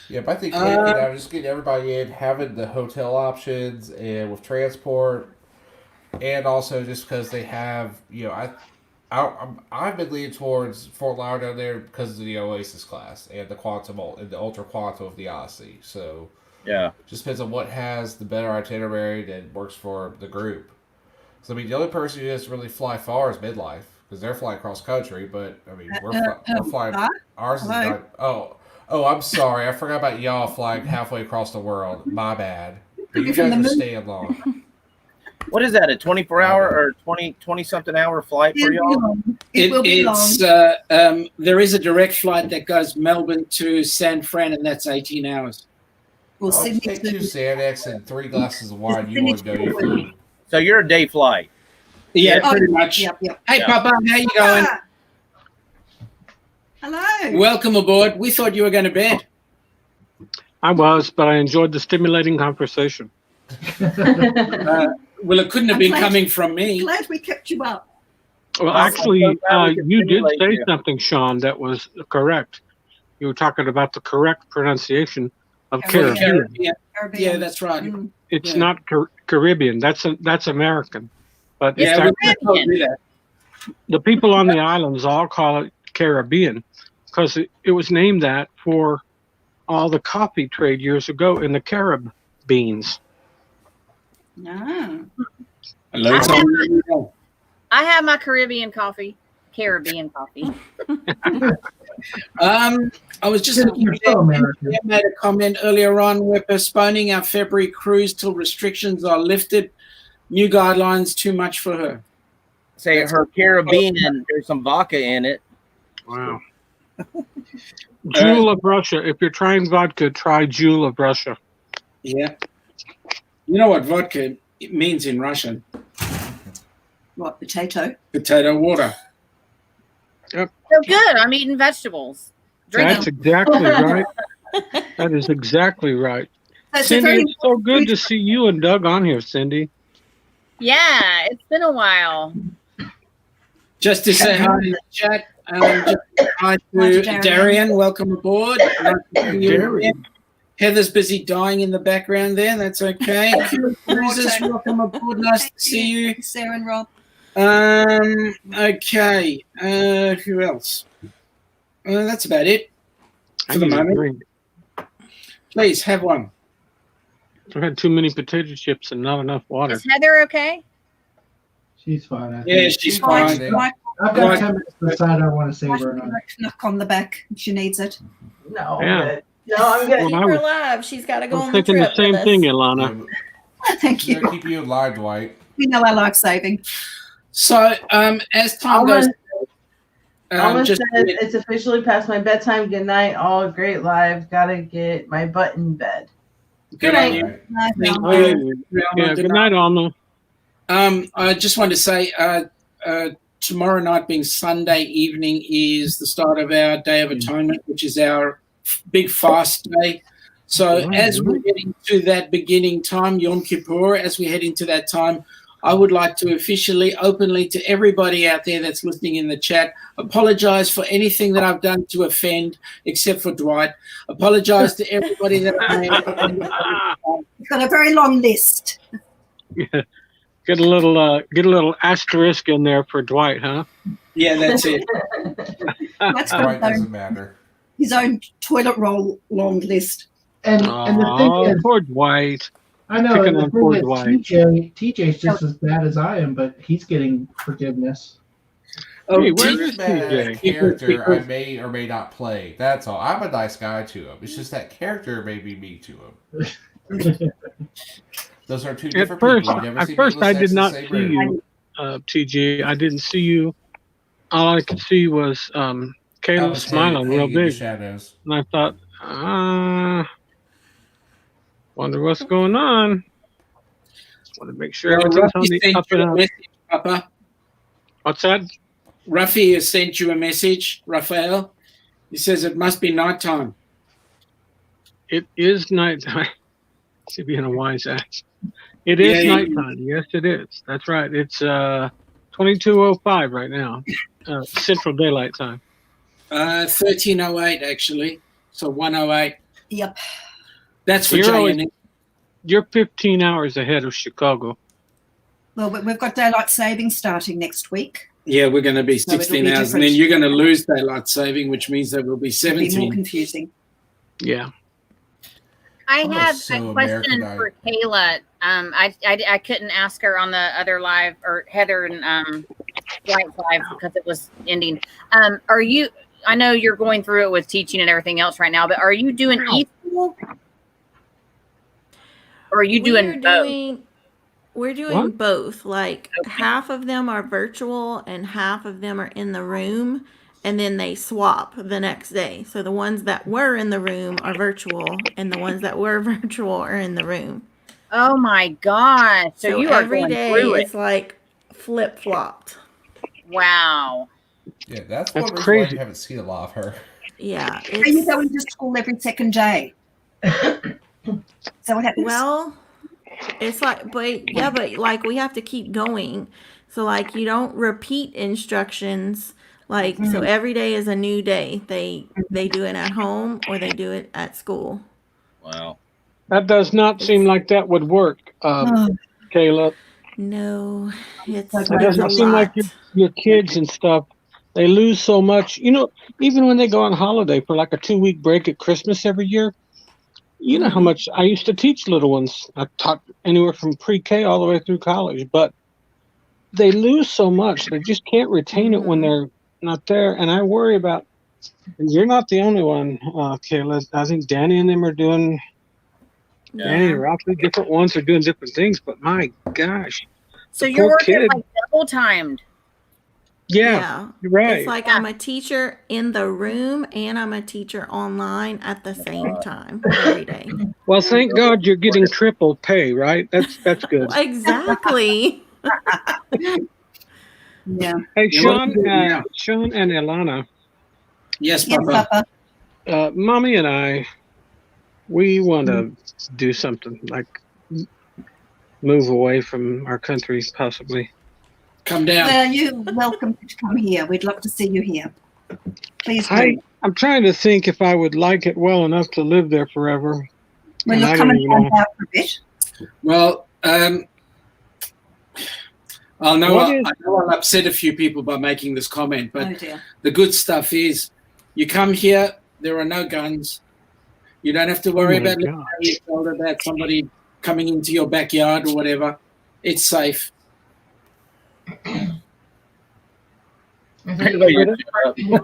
Yeah, but I think just getting everybody in, having the hotel options, and with transport, and also just because they have, you know, I've been leaning towards Fort Lauderdale there because of the Oasis class and the quantum and the ultra quantum of the Aussie. So Yeah. just depends on what has the better itinerary that works for the group. So I mean, the only person who doesn't really fly far is Midlife because they're flying cross country. But I mean, we're flying. Ours is hello? not. Oh, I'm sorry. I forgot about y'all flying halfway across the world. My bad. But you From guys the are moon. staying long. What is that? A 24-hour or 20 something hour flight for y'all? It will be long. It's there is a direct flight that goes Melbourne to San Fran, and that's 18 hours. Well, I'll Sydney take to- 2 Xanax and 3 glasses of wine. You Sydney won't know to you Melbourne. flew. So you're a day flight. Yeah, Oh, pretty much. Yep. Hey, Yeah. Papa, how you going? Papa! Hello. Welcome aboard. We thought you were going to bed. I was, but I enjoyed the stimulating conversation. Well, it couldn't have I'm been glad- coming from me. Glad we kept you up. Well, I'm actually, so glad we could you did stimulate say you. something, Sean, that was correct. You were talking about the correct pronunciation of Caribbean. Caribbean. Caribbean. Yeah, that's right. Mm. It's Yeah. not Caribbean. That's American. But Yeah, it's we actually, told you that. the people on the islands all call it Caribbean because it was named that for all the coffee trade years ago in the Carib beans. No. I learned something every day. I have my Caribbean coffee. I was just You're looking so at American. you made a comment earlier on. We're postponing our February cruise till restrictions are lifted. New guidelines, too much for her. Say her Caribbean, there's some vodka in it. Wow. Jewel of Russia. If you're trying vodka, try Jewel of Russia. Yeah. You know what vodka means in Russian? What, potato? Potato water. So good. I'm eating vegetables. Drink That's exactly right. That is exactly right. That's a Cindy, very it's so good to see you and Doug on here, Cindy. Yeah, it's been a while. Just to say hi in the chat. Just hi Hi to to Darian. Welcome aboard. Nice to see you Darian. again. Heather's busy dying in the background there. That's okay. Cruises, welcome aboard. Nice to see you. Sarah and Rob. Okay. Who else? That's about it I for the need a moment. drink. Please have one. I've had too many potato chips and not enough water. Is Heather okay? She's fine. I Yeah, think. she's Mike, fine. Mike, I've got Mike- 10 minutes to decide I want to save Mike, her or not. knock on the back. She needs it. No, Yeah. I'm good. No, I'm good. Well, Keep I her was- alive. She's got to I go was on the thinking the trip same with thing, us. Ilana. Thank They're you. keep you in line, Dwight. We know our life saving. So, as time goes, Alma just says it's officially past my bedtime. Good night. All great live. Gotta get my butt in bed. good night. on you. Right. Thank Oh, you. yeah, good night, Alma. I just want to say tomorrow night, being Sunday evening, is the start of our Day of Atonement, which is our big fast day. So Oh, as we're getting to that beginning time, Yom Kippur, as we head into that time, I would like to officially, openly, to everybody out there that's listening in the chat, apologize for anything that I've done to offend, except for Dwight. Apologize to everybody that I may have offended. We've got a very long list. Get a little asterisk in there for Dwight, huh? Yeah, that's it. That's got Dwight doesn't matter. his own toilet roll long list. And the thing Oh, is, poor Dwight. I know, picking and the on poor thing is, Dwight. TJ's just as bad as I am, but he's getting forgiveness. Oh, Hey, where TJ is Mad at a TJ? character I may or may not play. That's all. I'm a nice guy to him. It's just that character may be me to him. Those are two At different first, people. You never see I Nicholas did X in not the same see room. you, TJ. I didn't see you. All I could see was That Kayla was smiling real hanging in the big, shadows. and I thought, wonder what's going on. Want to make sure Well, everything's on Ruffy the sent up you and a up. message, Papa. What's that? Ruffy has sent you a message, Raphael. He says it must be nighttime. It is nighttime. Is he being a wise ass? It is Yeah, nighttime. Yes, it is. That's right. It's 22:05 right now, Central Daylight Time. 13:08 actually, so 1:08. Yep. That's for You're always- JNE. You're 15 hours ahead of Chicago. Well, we've got daylight saving starting next week. Yeah, we're going to be So it'll 16 be hours, and then different. you're going to lose daylight saving, which means there will be It'll be more 17. confusing. Yeah. I I'm have so a question Americanized. for Kayla. I couldn't ask her on the other live, or Heather and White's live, because it was ending. Are you? I know you're going through it with teaching and everything else right now, but are you doing e-school? Or are you doing both? We're doing What? both. Like Okay. half of them are virtual and half of them are in the room, and then they swap the next day. So the ones that were in the room are virtual, and the ones that were virtual are in the room. Oh my gosh! So you are every going day through it. it's like flip flopped. Wow. Yeah, that's That's one reason why crazy. you haven't seen a lot of her. Yeah, Are you it's going to school every second day? So what happens? well, it's like, but like we have to keep going. So like you don't repeat instructions. Like so every day is a new day. They do it at home or they do it at school. Wow. That does not seem like that would work, Caleb. No, it's It Okay. there's a doesn't seem like lot. your kids and stuff. They lose so much. You know, even when they go on holiday for like a 2-week break at Christmas every year, you know how much I used to teach little ones. I taught anywhere from pre-K all the way through college, but they lose so much. They just can't retain it when they're not there. And I worry about, and you're not the only one, Kayla. I think Danny and them are doing, Danny and Ralphie, different ones are doing different things, but my gosh. So the you're poor working kid. like double timed. Yeah, you're right. It's like I'm a teacher in the room and I'm a teacher online at the same time every day. Well, thank God you're getting triple pay, right? That's good. Exactly. Yeah. Hey, Yeah, what do you do now? Sean and Ilana, Yes, Yes, Papa. Papa. Mommy and I, we want to do something like move away from our country, possibly. Come down. Well, you're welcome to come here. We'd love to see you here. Please do. I'm trying to think if I would like it well enough to live there forever. Well, And I look, come don't and even find know. out for a bit. Well, I know What is- I'll upset a few people by making this comment, but Oh dear. the good stuff is you come here, there are no guns. You don't have to worry Oh my about gosh. being told about somebody coming into your backyard or whatever. It's safe. You guys rob you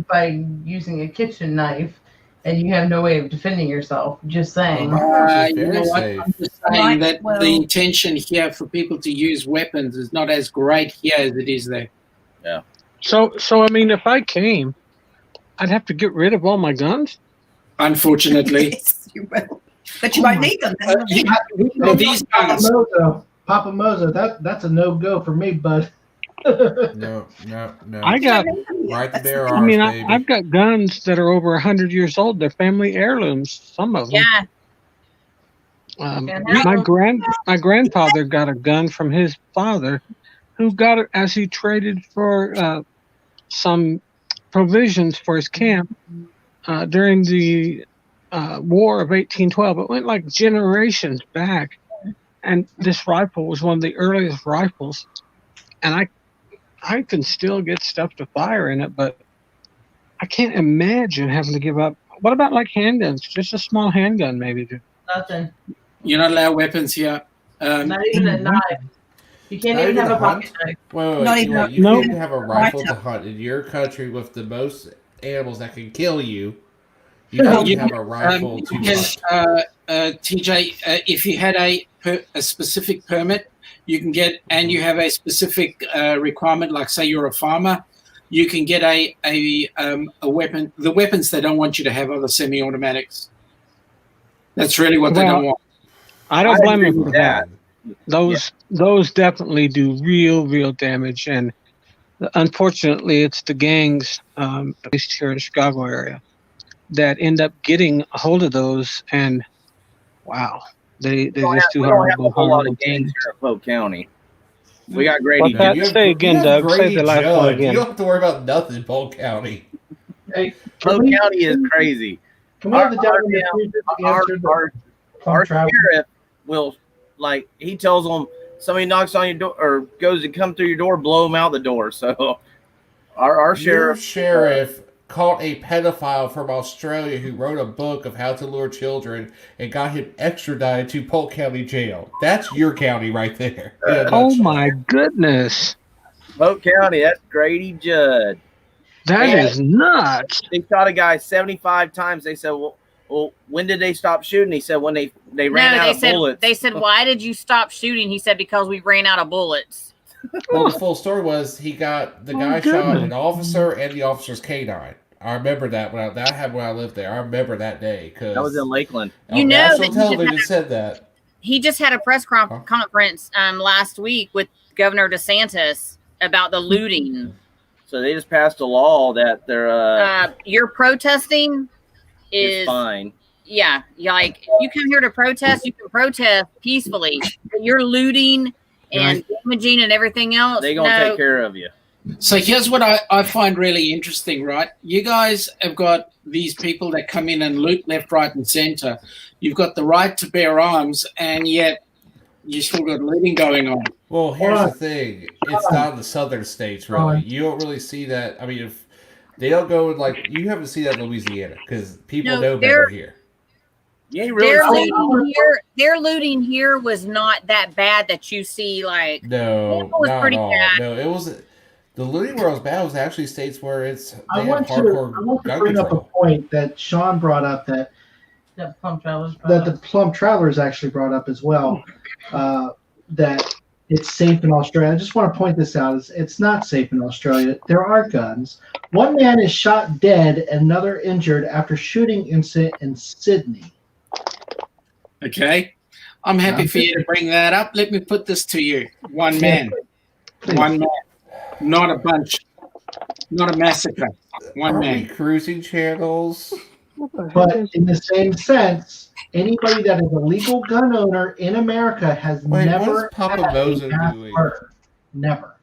by using a kitchen knife, and you have no way of defending yourself. Just saying. It's You very know what? safe. I'm just saying Right, that well- the intention here for people to use weapons is not as great here as it is there. So I mean, if I came, I'd have to get rid of all my guns. Unfortunately. Yes, you will. But you won't need them. That's the thing. Well, these Papa guns, Mozo, that's a no go for me, bud. No. I got, Right That's there, the thing. I mean, baby. I've got guns that are over 100 years old. They're family heirlooms. Some of them. Yeah. My grandfather got a gun from his father, who got it as he traded for some provisions for his camp during the War of 1812. It went like generations back, and this rifle was one of the earliest rifles. And I can still get stuff to fire in it, but I can't imagine having to give up. What about like handguns? Just a small handgun, maybe. Nothing. you're not allowed weapons here. Not even a knife. You can't Not even even have a a pocket hunt? knife. Wait, Not even you No. can't even have a rifle Right. to hunt in your country with the most animals that can kill you. You can't You- have a rifle to Yes, hunt. TJ, if you had a specific permit, you can get, and you have a specific requirement, like say you're a farmer, you can get a weapon. The weapons they don't want you to have are the semi-automatics. That's really what they Well, don't want. I don't blame agree him for with that. Those definitely do real damage, and unfortunately, it's the gangs, at least here in the Chicago area, that end up getting a hold of those, and wow, they just do We don't have a horrible, whole lot horrible of gangs things. here at Polk County. We got Grady. What's that? You have- Say again, you have Doug. Say Grady the last one Judd. again. You don't have to worry about nothing in Polk County. Hey, Polk County is crazy. Can we have the Our- Downunder our- answer our- the Our travel? sheriff will, like, he tells them somebody knocks on your door or goes to come through your door, blow them out the door. So our Your sheriff caught a pedophile from Australia who wrote a book of how to lure children and got him extradited to Polk County Jail. That's your county right there. in a Oh nutshell. my goodness. Polk County, that's Grady Judd. That Yeah. is nuts. They shot a guy 75 times. They said, well, when did they stop shooting? He said when they ran out of bullets. They said, why did you stop shooting? He said, because we ran out of bullets. Well, the full story was the guy shot an officer and the officer's canine. I remember that that happened when I lived there. I remember that day because That was in Lakeland. You know national that he television just said that. He just had a press conference last week with Governor DeSantis about the looting. So they just passed a law that they're Your protesting is fine. Yeah, like if you come here to protest, you can protest peacefully. But you're looting and damaging and everything else. They're gonna take care of you. So here's what I find really interesting, right? You guys have got these people that come in and loot left, right, and center. You've got the right to bear arms, and yet you still got looting going on. Well, here's the thing. It's not in the southern states, really. You don't really see that. I mean, if they don't go, like, you haven't seen that in Louisiana, because people know better here. Yeah, their looting here was not that bad that you see, like, No, it was not pretty at all. bad. No, it was the looting where it was bad was actually states where they I have want hardcore to gun bring up a control. point that Sean brought up that Plum Travelers. the Plum Travelers actually brought up as well, that it's safe in Australia. I just want to point this out. It's not safe in Australia. There are guns. One man is shot dead, another injured after shooting incident in Sydney. Okay, I'm happy for you to bring that up. Let me put this to you: one man, one man, not a bunch, not a massacre. One man. Cruising channels. But in the same sense, anybody that is a legal gun owner in America has never what is Papa had a Mozo mass doing? murder. Never.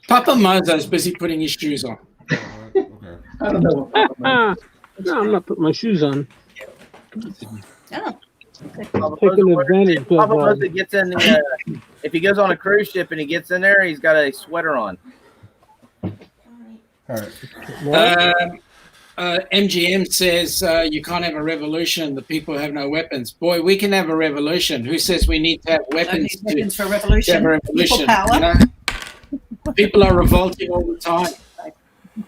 Papa Mozo's busy putting his shoes on. I don't know what Papa Mozo No, I'm not putting my shoes on. Oh. Taking advantage of Papa Mozo gets in the, if he goes on a cruise ship and he gets in there, he's got a sweater on. All right. MGM says you can't have a revolution. The people have no weapons. Boy, we can have a revolution. Who says we need to have weapons, Weapons for a revolution. to have a revolution? People power. You know? People are revolting all the time.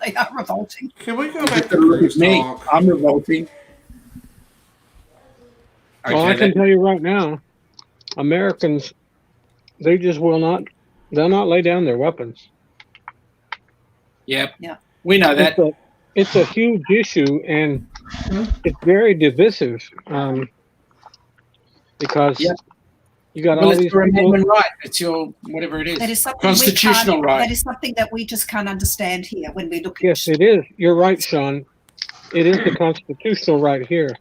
They are revolting. Can we go back to Look cruise at me. talk? I'm revolting. Well, I can tell you right now, Americans, they just will not. They'll not lay down their weapons. Yep. Yeah. We know that. It's a huge issue, and it's very divisive. Because you got Well, all it's these your people. amendment right. It's your whatever it is. That is something Constitutional right. That is something that we just can't understand here when we look at Yes, it is. You're right, Sean. It is the constitutional right here.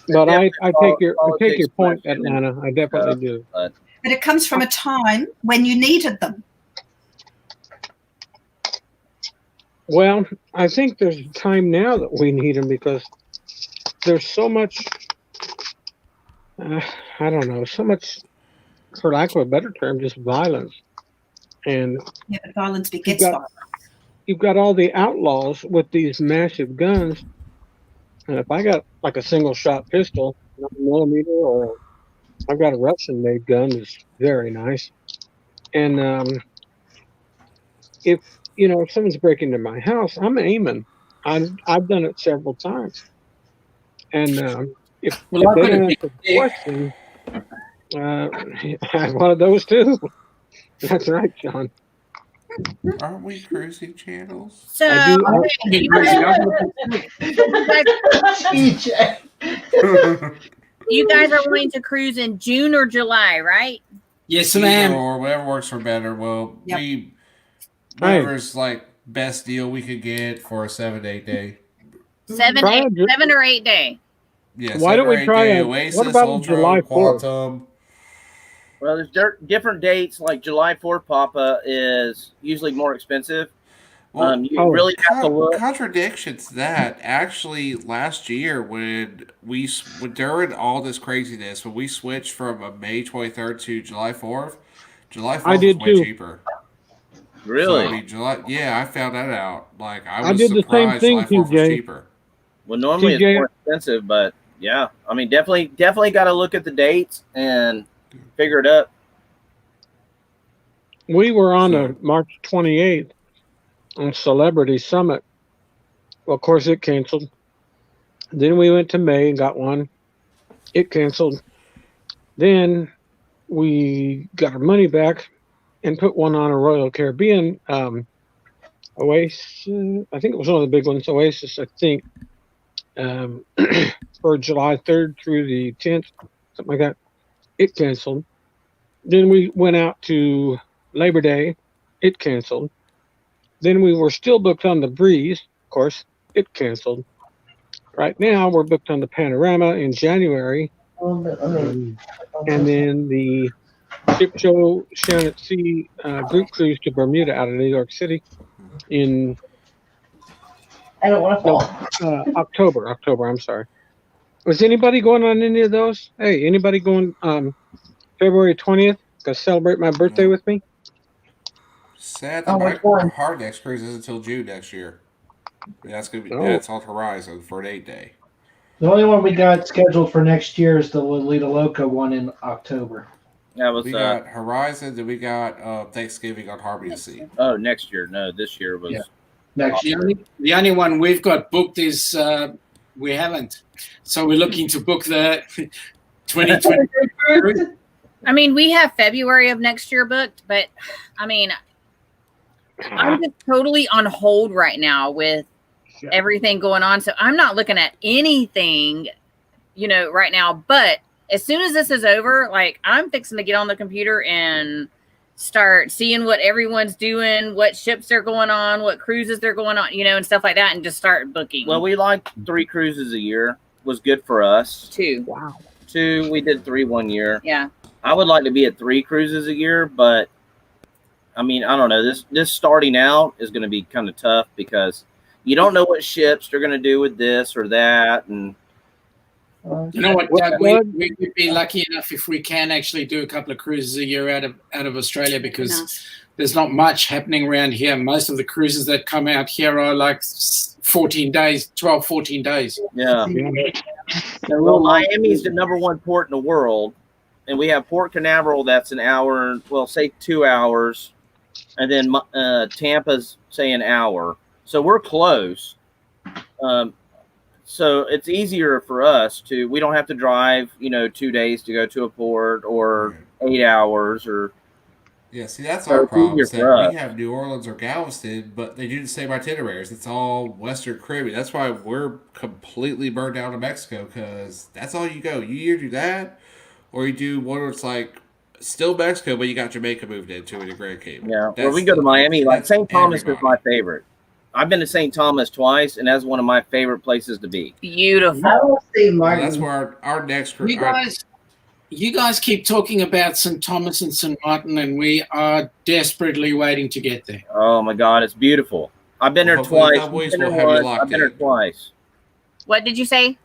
But I take your point, Atlanta. I definitely do. But it comes from a time when you needed them. Well, I think there's a time now that we need them because there's so much. I don't know, so much, for lack of a better term, just violence, and But violence begets violence. You've got all the outlaws with these massive guns, and if I got like a single shot pistol, 9mm, or I've got a Russian-made gun that's very nice, and if someone's breaking into my house, I'm aiming. I've done it several times, and if they don't ask a question, I have one of those too. That's right, John. Aren't we cruising channels? So you guys are going to cruise in June or July, right? Yes, ma'am. Or whatever works for better. Well, whatever's like best deal we could get for a 7 to 8 day. 7 or 8 day. Yeah. Why don't we try Oasis, what about Ultra, July 4th? Quantum. Well, there's different dates. Like July 4th, Papa is usually more expensive. Well, You really have to look. contradiction to that. Actually, last year when during all this craziness, when we switched from a May 23rd to July 4th, July 4th I was did way too. cheaper. So Really? I mean, July. Yeah, I found that out. Like I I was did the same surprised thing, July 4th was TJ. cheaper. Well, normally it's TJ, more expensive, but yeah, I mean, definitely got to look at the dates and figure it up. we were on So a March 28th on Celebrity Summit. Well, of course, it canceled. Then we went to May and got one. It canceled. Then we got our money back and put one on a Royal Caribbean Oasis. I think it was one of the big ones, Oasis, I think, for July 3rd through the 10th, something like that. It canceled. Then we went out to Labor Day. It canceled. Then we were still booked on the Breeze. Of course, it canceled. Right now, we're booked on the Panorama in January. And then the Ship Show Shannon at Sea group cruise to Bermuda out of New York City in I don't want to fall. October, I'm sorry. Was anybody going on any of those? Hey, anybody going February 20th to celebrate my birthday with me? sad Oh, that which my one? hard next cruise isn't until June next year. That's gonna be Oh. that's on the horizon for an 8-day. The only one we got scheduled for next year is the Lolita Loca one in October. That was We got Horizon, and we got Thanksgiving on Harmony Sea. next year. No, this year was. Yeah. Next year. The only one we've got booked is we haven't. So we're looking to book the 2020. I mean, we have February of next year booked, but I mean, I'm just totally on hold right now with everything going on. So I'm not looking at anything, right now. But as soon as this is over, like I'm fixing to get on the computer and start seeing what everyone's doing, what ships they're going on, what cruises they're going on, and stuff like that, and just start booking. Well, we like 3 cruises a year. Was good for us. 2. Wow. 2, we did 3 one year. Yeah. I would like to be at 3 cruises a year, but I mean, I don't know. This starting out is going to be kind of tough because you don't know what ships they're going to do with this or that, and You know what, Doug? We would be lucky enough if we can actually do a couple of cruises a year out of Australia because there's not much happening around here. Most of the cruises that come out here are like 14 days, 12, 14 days. yeah. They're Well, all like- Miami's the #1 port in the world, and we have Port Canaveral that's an hour, well, say 2 hours, and then Tampa's say an hour. So we're close. So it's easier for us we don't have to drive, 2 days to go to a port or 8 hours or. Yeah, see, that's So our it's problem. easier Is for that us. we have New Orleans or Galveston, but they do the same itineraries. It's all Western Caribbean. That's why we're completely burned down to Mexico because that's all you go. You either do that, or you do one where it's like still Mexico, but you got Jamaica moved into it in Grand Cayman. Yeah, That's or we go to Miami. Like that's St. Thomas everybody. is my favorite. I've been to St. Thomas twice, and that's one of my favorite places to be. Beautiful. I don't see Well, Martin. that's where our next cruise. You guys keep talking about St. Thomas and St. Martin, and we are desperately waiting to get there. Oh my God, it's beautiful. I've been there Hopefully twice. in a couple weeks You've been we'll there have you once. locked I've been there in. twice. What did you say?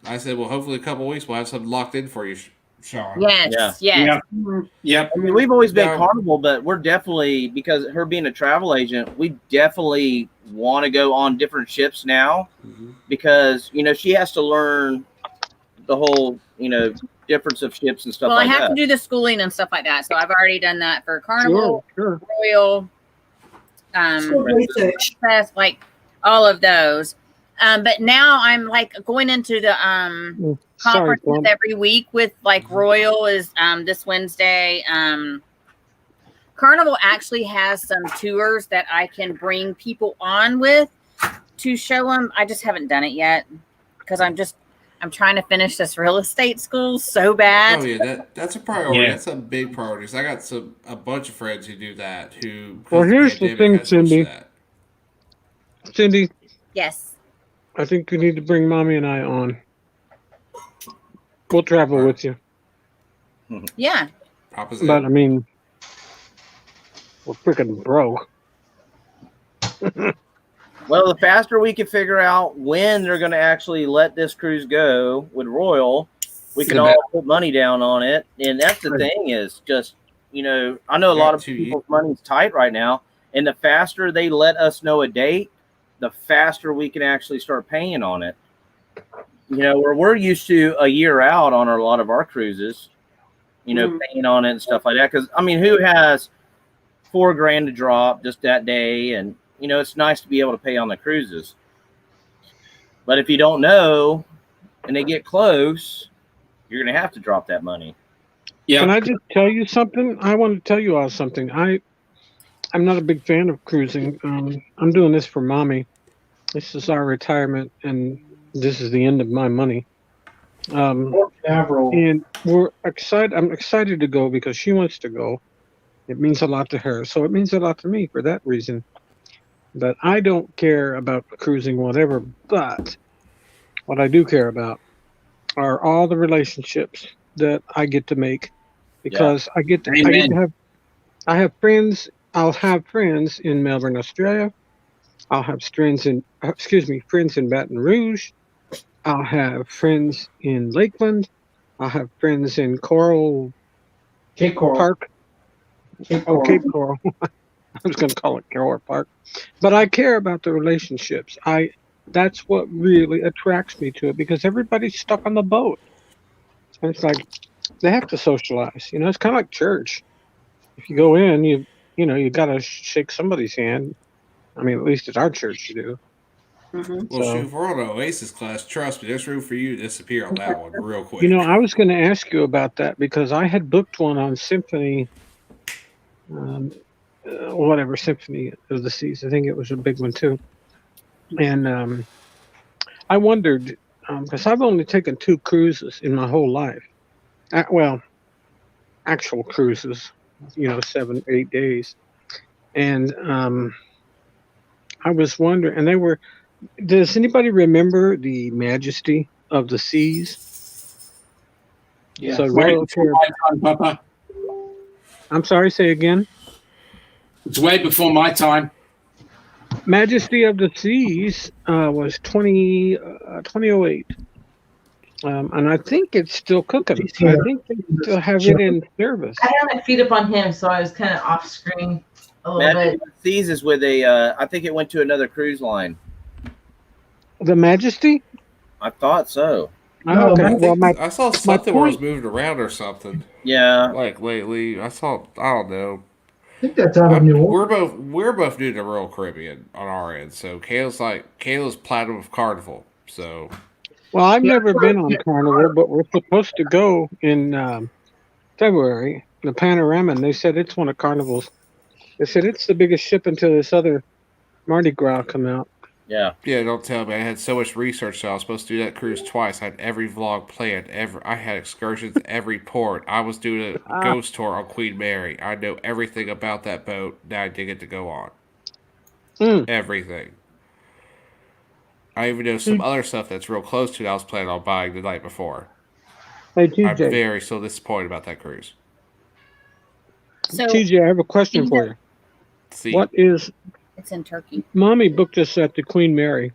I said, well, hopefully a couple of weeks we'll have something locked in for you, Sean. Yes. Yeah. Yes. Yep. I mean, we've always been Yeah. Carnival, but we're definitely, because her being a travel agent, we definitely want to go on different ships now Mhm. because, she has to learn the whole, difference of ships and stuff Well, like I have that. to do the schooling and stuff like that. So I've already done that for Carnival, Sure. Royal, School research. Princess, like all of those. But now I'm like going into the Sorry, conferences Plum. every week with like Royal is this Wednesday. Carnival actually has some tours that I can bring people on with to show them. I just haven't done it yet because I'm trying to finish this real estate school so bad. Oh yeah, that's a priority. Yeah. That's a big priority. So I got a bunch of friends who do that. Who Well, because here's the pandemic thing, has switched to Cindy. that. Cindy, Yes. I think you need to bring Mommy and I on. We'll travel with you. Yeah. Proposition. But, I mean, we're freaking broke. Well, the faster we can figure out when they're going to actually let this cruise go with Royal, we can all put money down on it. And that's the thing is just, I know a lot of people's money's tight right now. And the faster they let us know a date, the faster we can actually start paying on it. Where we're used to a year out on a lot of our cruises, paying on it and stuff like that. Because, who has $4,000 to drop just that day? And, it's nice to be able to pay on the cruises. But if you don't know and they get close, you're going to have to drop that money. Yeah. Can I just tell you something? I want to tell you all something. I'm not a big fan of cruising. I'm doing this for Mommy. This is our retirement, and this is the end of my money. And we're excited. I'm excited to go because she wants to go. It means a lot to her, so it means a lot to me for that reason. But I don't care about cruising, whatever. But what I do care about are all the relationships that I get to make, because I get to have friends. I'll have friends in Melbourne, Australia. I'll have friends in Baton Rouge. I'll have friends in Lakeland. I'll have friends in Cape Coral Park. Cape Coral. I was going to call it Coral Park. But I care about the relationships. That's what really attracts me to it, because everybody's stuck on the boat. And it's like they have to socialize. It's kind of like church. If you go in, you got to shake somebody's hand. At least at our church you do. Mm-hmm. Well, shoot, if we're on an Oasis class, trust me, there's room for you to disappear on that one real quick. I was going to ask you about that because I had booked one on Symphony, Symphony of the Seas. I think it was a big one too. And I wondered, because I've only taken 2 cruises in my whole life. Actual cruises, 7, 8 days. And I was wondering, and they were, does anybody remember the Majesty of the Seas? Yeah. So Papa. I'm sorry, say again? It's way before my time. Majesty of the Seas was 2008. And I think it's still cooking. I think they still have it in service. I had my feet up on him, so I was kind of off screen a little bit. Seas is with I think it went to another cruise line. The Majesty? I thought so. Oh, okay. I saw something where it was moved around or something. Yeah. Like lately. I don't know. I think that's out of New Orleans. We're both new to Royal Caribbean on our end. So Kayla's platinum of Carnival. So well, I've never been on Carnival, but we're supposed to go in February. The Panorama, and they said it's one of Carnival's. They said it's the biggest ship until this other Mardi Gras come out. Yeah. Yeah, don't tell me. I had so much research, so I was supposed to do that cruise twice. I had every vlog planned. I had excursions to every port. I was doing a ghost tour on Queen Mary. I know everything about that boat that I didn't get to go on. Everything. I even know some other stuff that's real close to it I was planning on buying the night before. Hey, TJ. I'm very still disappointed about that cruise. So, TJ, I have a question for you. See, what is... It's in Turkey. Mommy booked us at the Queen Mary.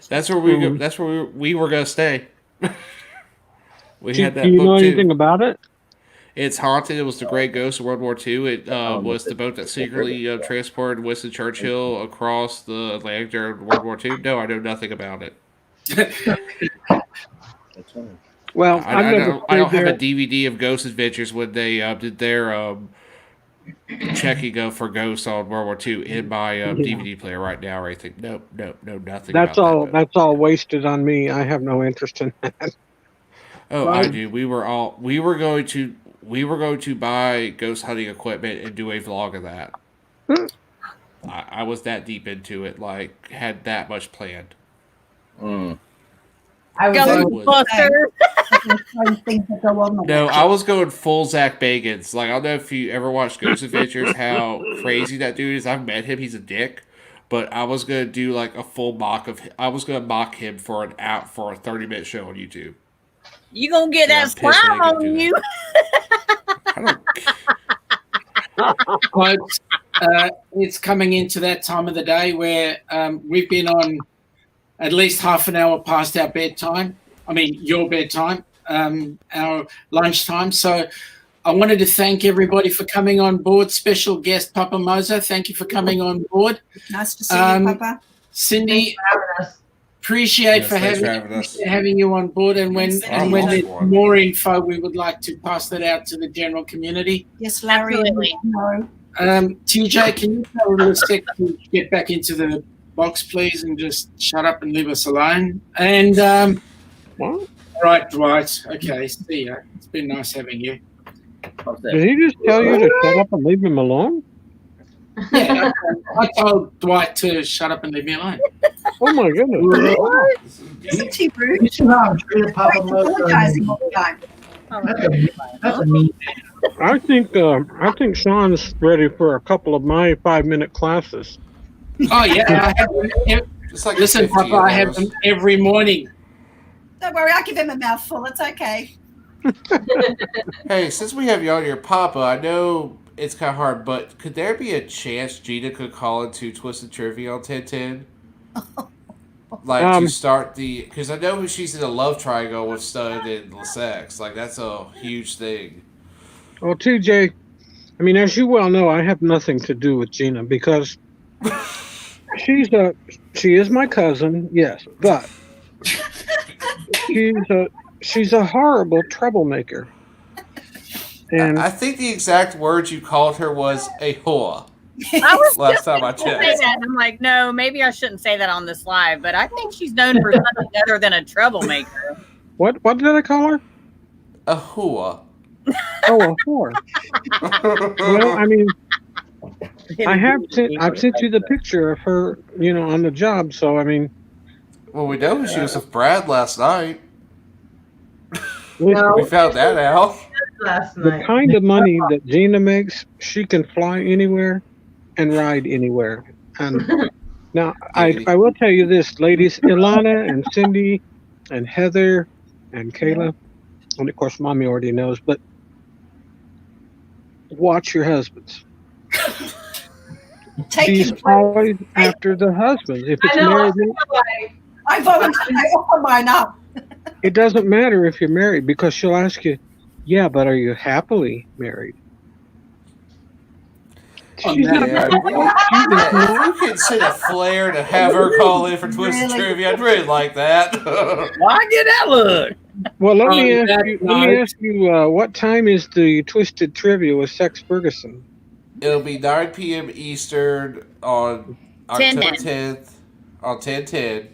That's where we go. That's where we were gonna stay. Had that. Do you know anything about it? It's haunted. It was the Great Ghost of World War II. It was the boat that secretly transported Winston Churchill across the Atlantic during World War II. No, I know nothing about it. Well, I don't have a DVD of Ghost Adventures when they did their checking for ghosts on World War II in my DVD player right now or anything. No, nothing. That's all. That's all wasted on me. I have no interest in that. Oh, I do. We were going to buy ghost hunting equipment and do a vlog of that. I was that deep into it. Like had that much planned. Ghostbuster. No, I was going full Zach Bagans. Like I don't know if you ever watched Ghost Adventures, how crazy that dude is. I've met him; he's a dick. But I was gonna do like a full mock of him. I was gonna mock him for a 30-minute show on YouTube. You gonna get that slime on you? But it's coming into that time of the day where we've been on at least half an hour past our bedtime. I mean, your bedtime, our lunchtime. So I wanted to thank everybody for coming on board. Special guest, Papa Moza, thank you for coming on board. Nice to see you, Papa. Cindy, Thanks for having us. appreciate Yes, for thanks for having having us. having you on board. And when Thanks, and Cindy. when there's One. more info, we would like to pass that out to the general community. Yes, Larry. Absolutely. No. TJ, can you tell us to get back into the box, please, and just shut up and leave us alone? And What? right, Dwight. Okay, see ya. It's been nice having you. What's that? Did he just tell you to shut up and leave him alone? Yeah, I told Dwight to shut up and leave me alone. Oh my goodness! Isn't he rude? You should not treat Papa He's Moza. apologizing all the time. That's a mean. I think Sean's ready for a couple of my 5-minute classes. Oh yeah, I have them. It's like Listen, 50 Papa, of I have those. them every morning. Don't worry, I'll give him a mouthful. It's okay. Hey, since we have you on your Papa, I know it's kind of hard, but could there be a chance Gina could call into Twisted Trivia on 1010? Like to start because I know she's in a love triangle with Stud and LaSex. Like that's a huge thing. Well, TJ, I mean, as you well know, I have nothing to do with Gina because she is my cousin, yes, but she's a horrible troublemaker. And I think the exact words you called her was a whore. I was Last just time I gonna say checked. that, and I'm like, no, maybe I shouldn't say that on this live, but I think she's known for something other than a troublemaker. what did I call her? A whore. Oh, a whore. Well, I mean, I've sent you the picture of her, on the job. So I mean, Well, we know she was with Brad last night. listen, We found that out. Last the night. kind of money that Gina makes, she can fly anywhere and ride anywhere. And now I will tell you this, ladies, Ilana and Cindy and Heather and Kayla, and of course Mommy already knows, but watch your husbands. Take She's him. always after the husband. If it's I know. married, I volunteer. I offer mine up. it doesn't matter if you're married because she'll ask you, yeah, but are you happily married? She's not- Yeah, if you could send a flare to have her call in for Twisted Really? Trivia, I'd really like that. Why get that look? Well, let me Oh, ask you, what time is the Twisted Trivia with Sex Ferguson? It'll be 9 p.m. Eastern on 10. October 10th on 10/10. Very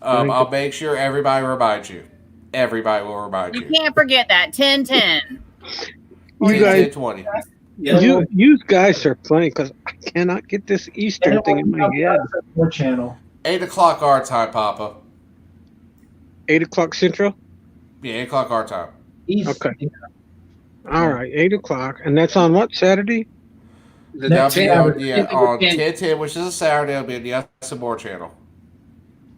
I'll make sure everybody reminds you. Everybody will remind You you. can't forget that 10-10. You guys, 10/20. Yeah. you guys are funny because I cannot get this Eastern thing in my head. Your channel. 8 o'clock our time, Papa. 8 o'clock Central? Yeah, 8 o'clock our time. East. Okay. All right, 8 o'clock. And that's on what, Saturday? The That'll be 10th. on, on 10th. 10/10, which is a Saturday. It'll be on the Yes and More channel.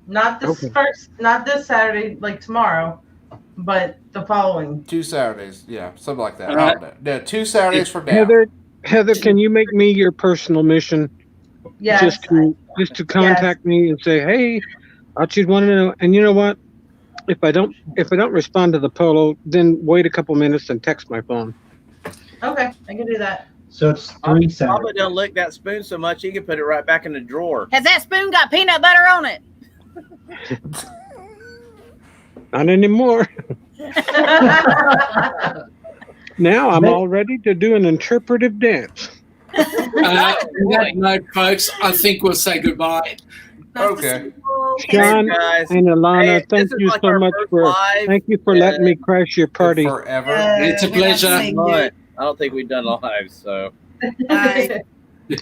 Not this Okay. not this Saturday, like tomorrow, but the following. 2 Saturdays. Yeah, something like that. All right. I don't know. No, 2 Saturdays from now. Heather, can you make me your personal mission Yes. just to contact me and say, hey, I just want to know. And you know what? If I don't respond to the polo, then wait a couple minutes and text my phone. Okay, I can do that. So it's 3 Papa Saturdays. don't lick that spoon so much he can put it right back in the drawer. Has that spoon got peanut butter on it? Not anymore. Now I'm all ready to do an interpretive dance. On that note, folks, I think we'll say goodbye. Okay. Sean guys. and Alana, Hey, this thank is you like so our much first for live. thank you for letting me crash your party. Forever. It's a we love pleasure. seeing you. But I don't think we've done live, so Bye.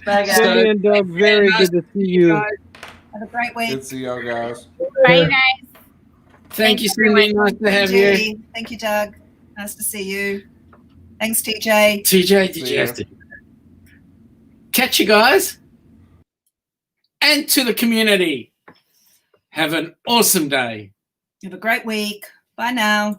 Bye, guys. Cindy and Doug, very nice good to see you. Have a great week. Good to see y'all guys. Bye, you guys. Thank you, Thanks, everyone. Cindy. Nice to have you. Judy. Thank you, Doug. Nice to see you. Thanks, TJ. TJ, did See you ya. have to catch you guys? And to the community, have an awesome day. Have a great week. Bye now.